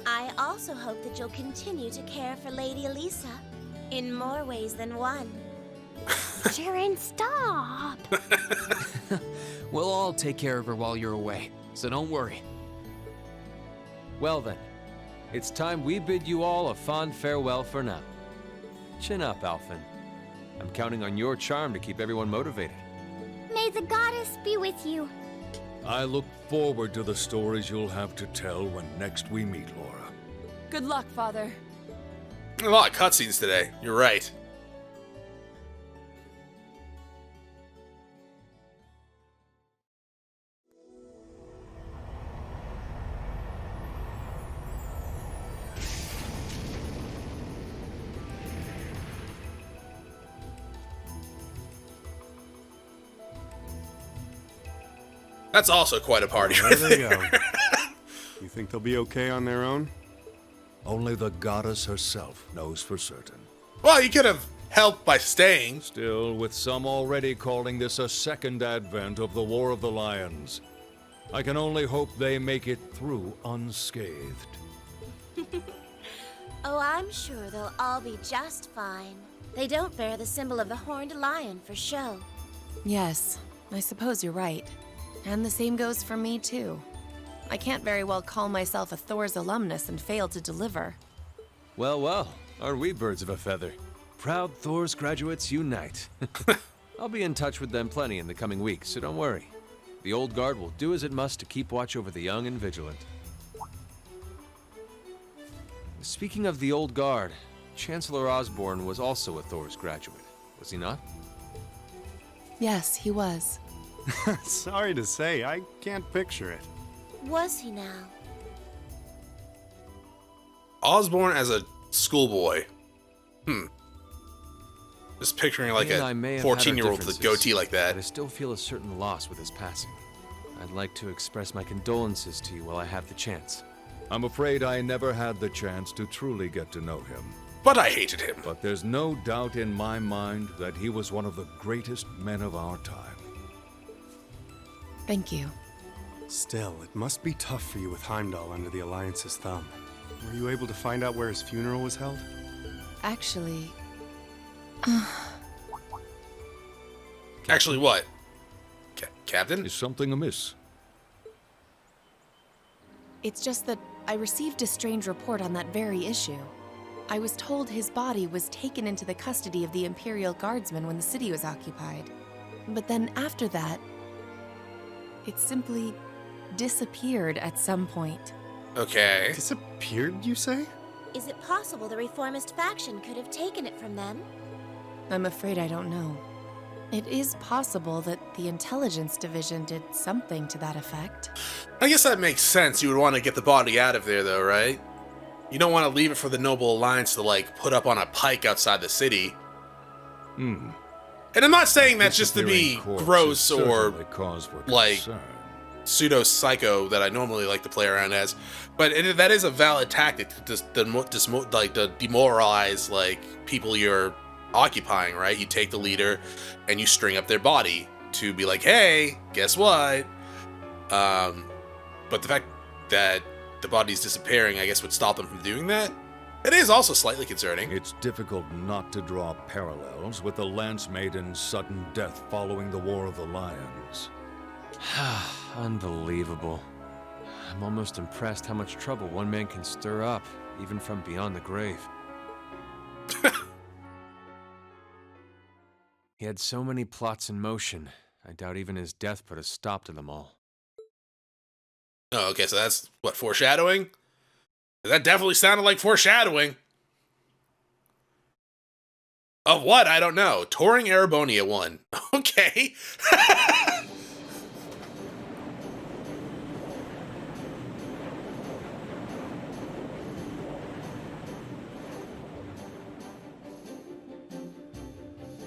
I also hope that you'll continue to care for Lady Elisa in more ways than one. Sharon, stop! We'll all take care of her while you're away, so don't worry. Well then, it's time we bid you all a fond farewell for now. Chin up, Alphen. I'm counting on your charm to keep everyone motivated. May the goddess be with you. I look forward to the stories you'll have to tell when next we meet, Laura. Good luck, Father. A lot of cutscenes today. You're right. That's also quite a party There right they there. go. You think they'll be okay on their own? Only the goddess herself knows for certain. Well, you could have helped by staying. Still, with some already calling this a second advent of the War of the Lions, I can only hope they make it through unscathed. Oh, I'm sure they'll all be just fine. They don't bear the symbol of the horned lion for show. Yes, I suppose you're right. And the same goes for me, too. I can't very well call myself a Thor's alumnus and fail to deliver. Well, well, are we birds of a feather? Proud Thor's graduates unite. I'll be in touch with them plenty in the coming weeks, so don't worry. The old guard will do as it must to keep watch over the young and vigilant. Speaking of the old guard, Chancellor Osborne was also a Thor's graduate, was he not? Yes, he was. Sorry to say, I can't picture it. Was he now? Osborne as a schoolboy. Just picturing like He and I a may have had our 14-year-old with a differences, goatee like that. but I still feel a certain loss with his passing. I'd like to express my condolences to you while I have the chance. I'm afraid I never had the chance to truly get to know him. But I hated him. But there's no doubt in my mind that he was one of the greatest men of our time. Thank you. Still, it must be tough for you with Heimdallr under the Alliance's thumb. Were you able to find out where his funeral was held? Actually... Actually what? Captain? Is something amiss? It's just that I received a strange report on that very issue. I was told his body was taken into the custody of the Imperial Guardsmen when the city was occupied. But then after that, it simply disappeared at some point. Okay. Disappeared, you say? Is it possible the reformist faction could have taken it from them? I'm afraid I don't know. It is possible that the intelligence division did something to that effect. I guess that makes sense. You would want to get the body out of there, though, right? You don't want to leave it for the Noble Alliance to, like, put up on a pike outside the city. Hmm. And I'm not saying that's just to be gross or, like, concern. pseudo-psycho that I normally like to play around as. But that is a valid tactic to demoralize, like, people you're occupying, right? You take the leader and you string up their body to be like, hey, guess what? But the fact that the body's disappearing, I guess, would stop them from doing that. It is also slightly concerning. It's difficult not to draw parallels with the Lance Maiden's sudden death following the War of the Lions. Unbelievable. I'm almost impressed how much trouble one man can stir up, even from beyond the grave. He had so many plots in motion, I doubt even his death put a stop to them all. Oh, okay, so that's, what, foreshadowing? That definitely sounded like foreshadowing. Of what? I don't know. Touring Erebonia 1. Okay.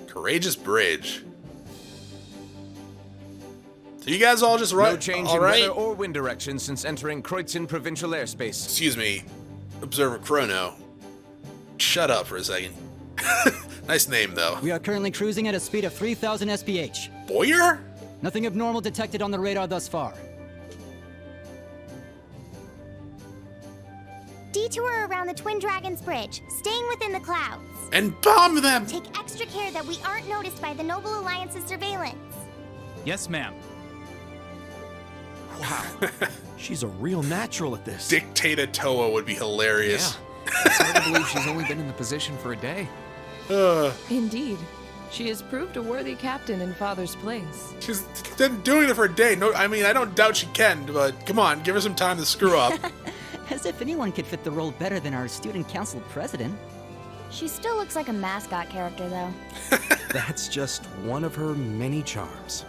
Courageous Bridge. So you guys all just run. No change all in right? weather or wind direction since entering Kreuzin provincial airspace. Excuse me, Observer Chrono. Shut up for a second. Nice name, though. We are currently cruising at a speed of 3,000 SPH. Boyer? Nothing abnormal detected on the radar thus far. Detour around the Twin Dragons Bridge, staying within the clouds. And bomb them! Take extra care that we aren't noticed by the Noble Alliance's surveillance. Yes, ma'am. Wow. She's a real natural at this. Dictator Toa would be hilarious. It's hard to believe she's only been in the position for a day. Indeed. She has proved a worthy captain in Father's place. She's been doing it for a day. No, I mean, I don't doubt she can, but come on, give her some time to screw up. As if anyone could fit the role better than our student council president. She still looks like a mascot character, though. That's just one of her many charms.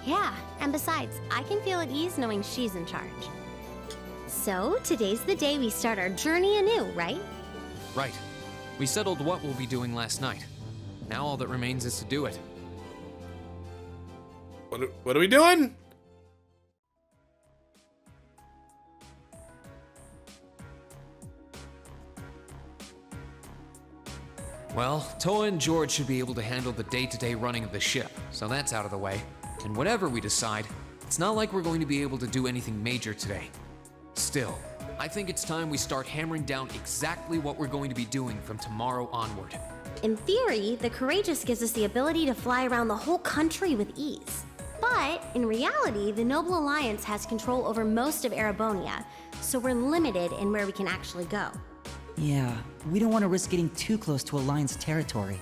Yeah, and besides, I can feel at ease knowing she's in charge. So, today's the day we start our journey anew, right? Right. We settled what we'll be doing last night. Now all that remains is to do it. What are we doing? Well, Toa and George should be able to handle the day-to-day running of the ship, so that's out of the way. And whatever we decide, it's not like we're going to be able to do anything major today. Still, I think it's time we start hammering down exactly what we're going to be doing from tomorrow onward. In theory, the Courageous gives us the ability to fly around the whole country with ease. But in reality, the Noble Alliance has control over most of Erebonia, so we're limited in where we can actually go. Yeah, we don't want to risk getting too close to Alliance territory.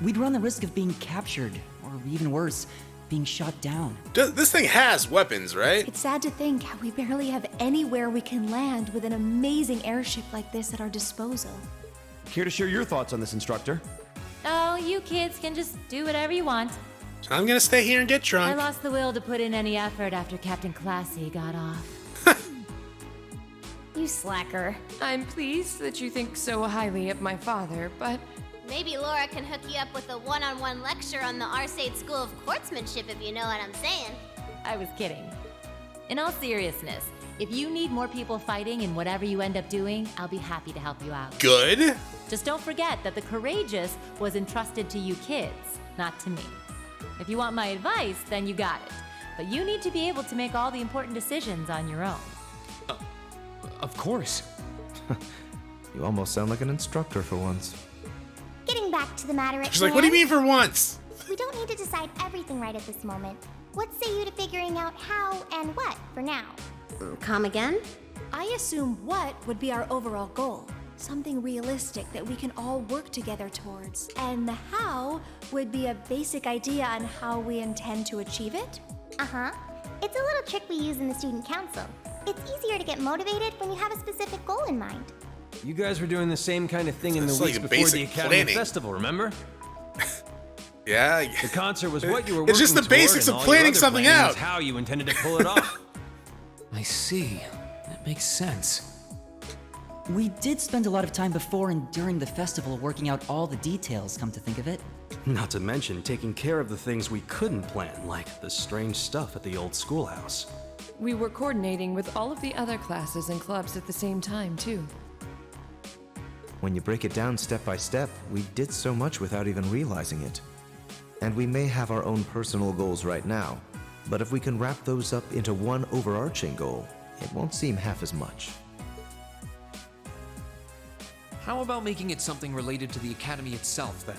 We'd run the risk of being captured, or even worse, being shot down. This thing has weapons, right? It's sad to think how we barely have anywhere we can land with an amazing airship like this at our disposal. Care to share your thoughts on this, instructor? Oh, you kids can just do whatever you want. I'm gonna stay here and get drunk. I lost the will to put in any effort after Captain Classy got off. You slacker. I'm pleased that you think so highly of my father, but... Maybe Laura can hook you up with a one-on-one lecture on the Arcade School of Courtsmanship, if you know what I'm saying. I was kidding. In all seriousness, if you need more people fighting in whatever you end up doing, I'll be happy to help you out. Good. Just don't forget that the Courageous was entrusted to you kids, not to me. If you want my advice, then you got it. But you need to be able to make all the important decisions on your own. Of course. You almost sound like an instructor for once. Getting back to the matter at She's like, what do you mean for once? We don't need to decide everything right at this moment. What say you to figuring out how and what for now? Come again? I assume what would be our overall goal. Something realistic that we can all work together towards. And the how would be a basic idea on how we intend to achieve it? Uh-huh. It's a little trick we use in the student council. It's easier to get motivated when you have a specific goal in mind. You guys were doing the same kind of thing in the It's weeks like a before the basic Academy planning. Festival, remember? Yeah. The concert was what you were working It's just the toward, basics and of all your planning other something planning out. was how you intended to pull it off. I see. That makes sense. We did spend a lot of time before and during the festival working out all the details, come to think of it. Not to mention taking care of the things we couldn't plan, like the strange stuff at the old schoolhouse. We were coordinating with all of the other classes and clubs at the same time, too. When you break it down step by step, we did so much without even realizing it. And we may have our own personal goals right now, but if we can wrap those up into one overarching goal, it won't seem half as much. How about making it something related to the Academy itself, then?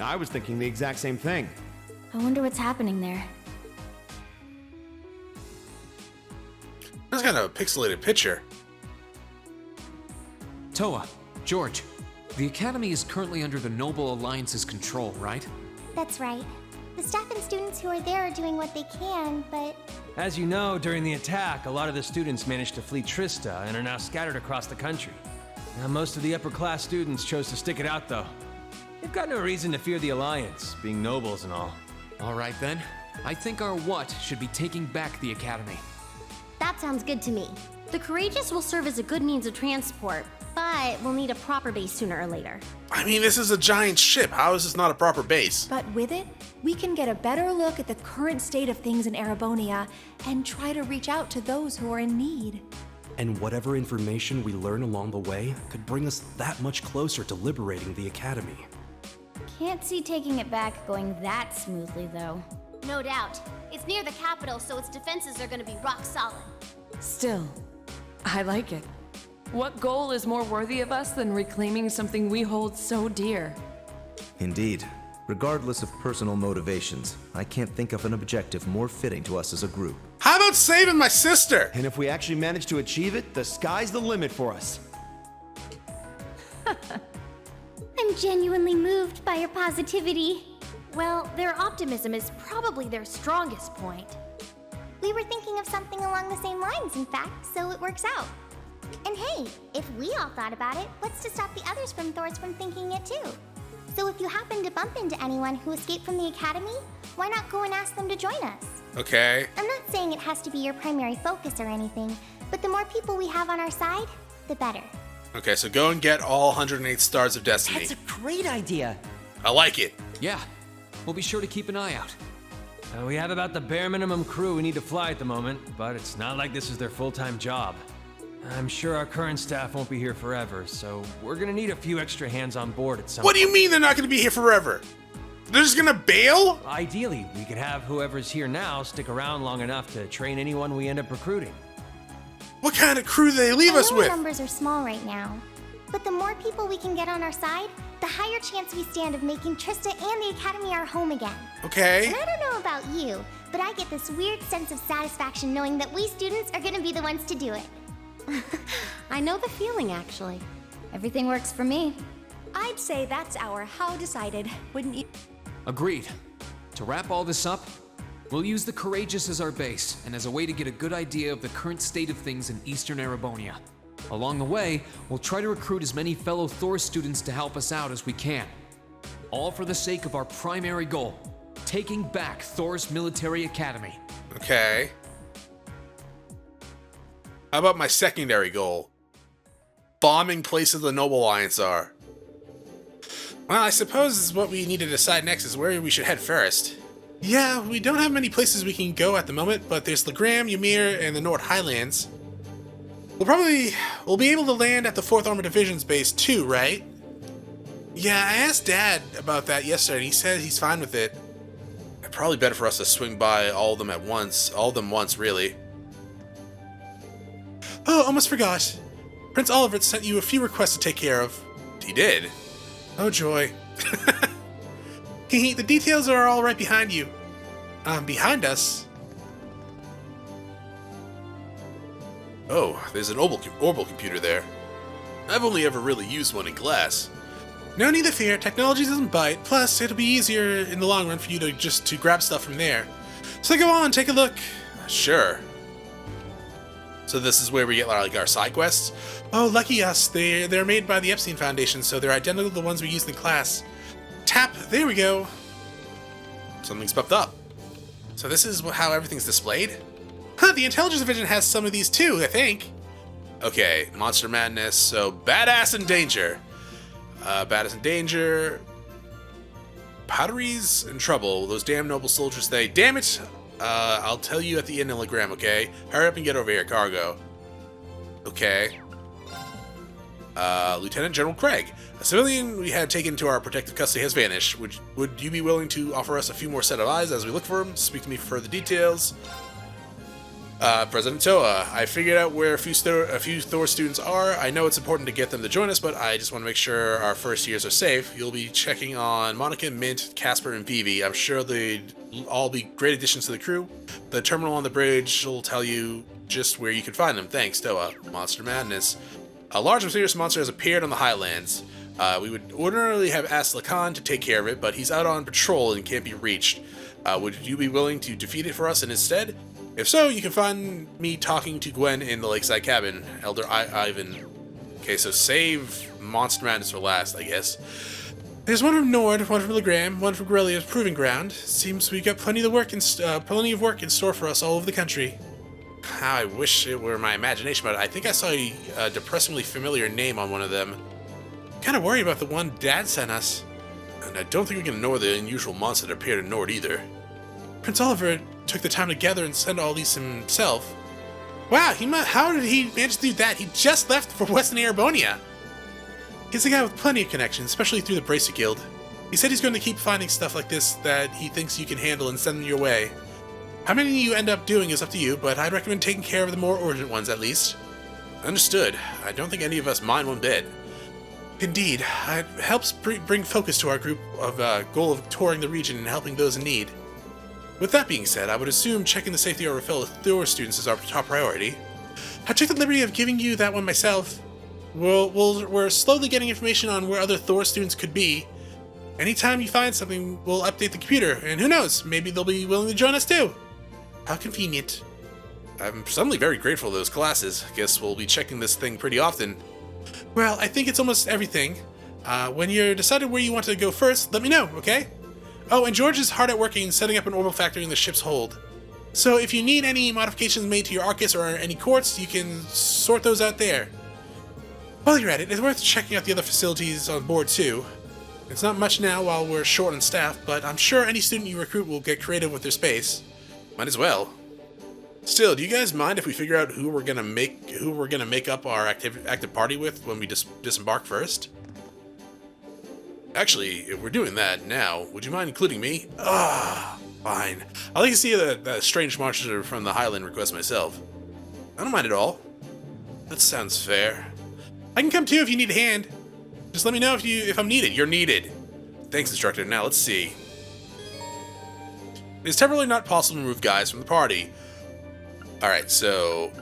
I was thinking the exact same thing. I wonder what's happening there. That's kind of a pixelated picture. Toa, George, the Academy is currently under the Noble Alliance's control, right? That's right. The staff and students who are there are doing what they can, but... As you know, during the attack, a lot of the students managed to flee Trista and are now scattered across the country. Now, most of the upper-class students chose to stick it out, though. They've got no reason to fear the Alliance, being nobles and all. All right, then. I think our what should be taking back the Academy. That sounds good to me. The Courageous will serve as a good means of transport, but we'll need a proper base sooner or later. I mean, this is a giant ship. How is this not a proper base? But with it, we can get a better look at the current state of things in Erebonia and try to reach out to those who are in need. And whatever information we learn along the way could bring us that much closer to liberating the Academy. Can't see taking it back going that smoothly, though. No doubt. It's near the capital, so its defenses are gonna be rock solid. Still, I like it. What goal is more worthy of us than reclaiming something we hold so dear? Indeed. Regardless of personal motivations, I can't think of an objective more fitting to us as a group. How about saving my sister? And if we actually manage to achieve it, the sky's the limit for us. I'm genuinely moved by your positivity. Well, their optimism is probably their strongest point. We were thinking of something along the same lines, in fact, so it works out. And hey, if we all thought about it, what's to stop the others from thinking it too? So if you happen to bump into anyone who escaped from the Academy, why not go and ask them to join us? Okay. I'm not saying it has to be your primary focus or anything, but the more people we have on our side, the better. Okay, so go and get all 108 stars of destiny. That's a great idea. I like it. Yeah. We'll be sure to keep an eye out. We have about the bare minimum crew we need to fly at the moment, but it's not like this is their full-time job. I'm sure our current staff won't be here forever, so we're gonna need a few extra hands on board at some What do you mean they're not going to be here forever? They're just going to bail? Ideally, we could have whoever's here now stick around long enough to train anyone we end up recruiting. What kind of crew do they leave us I know with? our numbers are small right now, but the more people we can get on our side, the higher chance we stand of making Trista and the Academy our home again. Okay. And I don't know about you, but I get this weird sense of satisfaction knowing that we students are gonna be the ones to do it. I know the feeling, actually. Everything works for me. I'd say that's our how decided, wouldn't you? Agreed. To wrap all this up, we'll use the Courageous as our base and as a way to get a good idea of the current state of things in Eastern Erebonia. Along the way, we'll try to recruit as many fellow Thor students to help us out as we can. All for the sake of our primary goal, taking back Thor's military academy. Okay. How about my secondary goal? Bombing places the Noble Alliance are. Well, I suppose what we need to decide next is where we should head first. Yeah, we don't have many places we can go at the moment, but there's Legram, Ymir, and the Nord Highlands. We'll be able to land at the 4th Armored Division's base too, right? Yeah, I asked Dad about that yesterday, and he said he's fine with it. Probably better for us to swing by all of them at once. All of them once, really. Oh, almost forgot. Prince Oliver sent you a few requests to take care of. He did? Oh, joy. The details are all right behind you. Behind us? Oh, there's an orbital computer there. I've only ever really used one in class. No need to fear, technology doesn't bite, plus it'll be easier in the long run for you to grab stuff from there. So go on, take a look. Sure. So this is where we get like our side quests? Oh, lucky us, they're made by the Epstein Foundation, so they're identical to the ones we used in class. Tap, there we go. Something's popped up. So this is how everything's displayed? Huh, the Intelligence Division has some of these too, I think. Okay, Monster Madness, so Badass in Danger. Badass in Danger. Powderies in Trouble. Those damn noble soldiers, damn it! I'll tell you at the end of the gram, okay? Hurry up and get over here, cargo. Okay. Lieutenant General Craig. A civilian we had taken to our protective custody has vanished. Would you be willing to offer us a few more set of eyes as we look for him? Speak to me for further details. President Toa, I figured out where a few Thor students are. I know it's important to get them to join us, but I just want to make sure our first years are safe. You'll be checking on Monica, Mint, Casper, and Vivi. I'm sure they'd all be great additions to the crew. The terminal on the bridge will tell you just where you can find them. Thanks, Toa. Monster Madness. A large mysterious monster has appeared on the Highlands. We would ordinarily have asked Lacan to take care of it, but he's out on patrol and can't be reached. Would you be willing to defeat it for us instead? If so, you can find me talking to Gwen in the lakeside cabin. Elder Ivan. Okay, so save Monster Madness for last, I guess. There's one from Nord, one from Legram, one from Gorelia's Proving Ground. Seems we got plenty of work in store for us all over the country. I wish it were my imagination, but I think I saw a depressingly familiar name on one of them. Kind of worried about the one Dad sent us. And I don't think we can ignore the unusual monster that appeared in Nord either. Prince Oliver took the time to gather and send all these himself. Wow, how did he manage to do that? He just left for Western Erebonia. He's a guy with plenty of connections, especially through the Bracer Guild. He said he's going to keep finding stuff like this that he thinks you can handle and send them your way. How many you end up doing is up to you, but I'd recommend taking care of the more urgent ones at least. Understood. I don't think any of us mind one bit. Indeed, it helps bring focus to our group of goal of touring the region and helping those in need. With that being said, I would assume checking the safety of our fellow Thor students is our top priority. I took the liberty of giving you that one myself. We're slowly getting information on where other Thor students could be. Anytime you find something, we'll update the computer, and who knows, maybe they'll be willing to join us too. How convenient. I'm suddenly very grateful for those classes. Guess we'll be checking this thing pretty often. Well, I think it's almost everything. When you're decided where you want to go first, let me know, okay? Oh, and George is hard at working setting up an orbital factory in the ship's hold. So if you need any modifications made to your Arcus or any quartz, you can sort those out there. While you're at it, it's worth checking out the other facilities on board too. It's not much now while we're short on staff, but I'm sure any student you recruit will get creative with their space. Might as well. Still, do you guys mind if we figure out who we're gonna make up our active party with when we disembark first? Actually, if we're doing that now, would you mind including me? Ah, fine. I'd like to see the strange monster from the Highland request myself. I don't mind at all. That sounds fair. I can come too if you need a hand. Just let me know if I'm needed. You're needed. Thanks, instructor. Now let's see. It is temporarily not possible to remove guys from the party. Alright, so...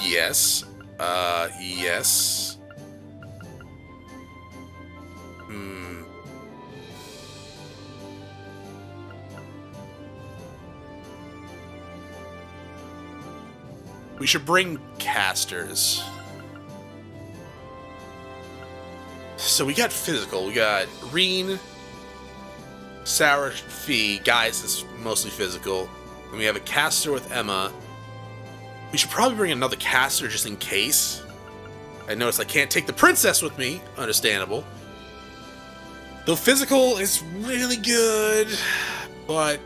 Yes. Yes. We should bring casters. So we got physical. We got Rean, Sour Fee. Guys is mostly physical. And we have a caster with Emma. We should probably bring another caster just in case. I noticed I can't take the princess with me. Understandable. Though physical is really good, but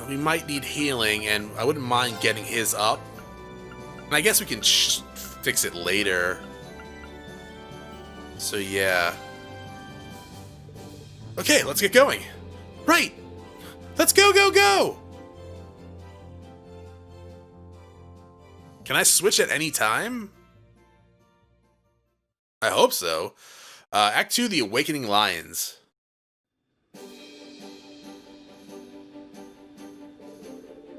we might need healing, and I wouldn't mind getting his up. And I guess we can fix it later. So yeah. Okay, let's get going. Right! Let's go, go, go! Can I switch at any time? I hope so. Act 2, The Awakening Lions.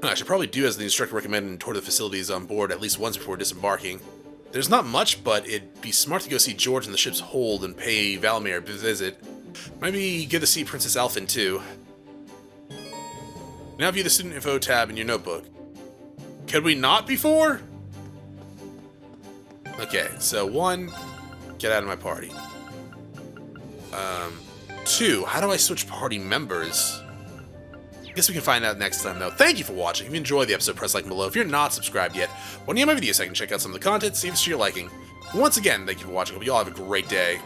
I should probably do as the instructor recommended and tour the facilities on board at least once before disembarking. There's not much, but it'd be smart to go see George in the ship's hold and pay Valimar a visit. Maybe good to see Princess Elfin too. Now view the student info tab in your notebook. Could we not before? Okay, so 1, get out of my party. 2, how do I switch party members? I guess we can find out next time, though. Thank you for watching. If you enjoyed the episode, press like below. If you're not subscribed yet, when you have my videos, I can check out some of the content, see if it's to your liking. Once again, thank you for watching. Hope you all have a great day.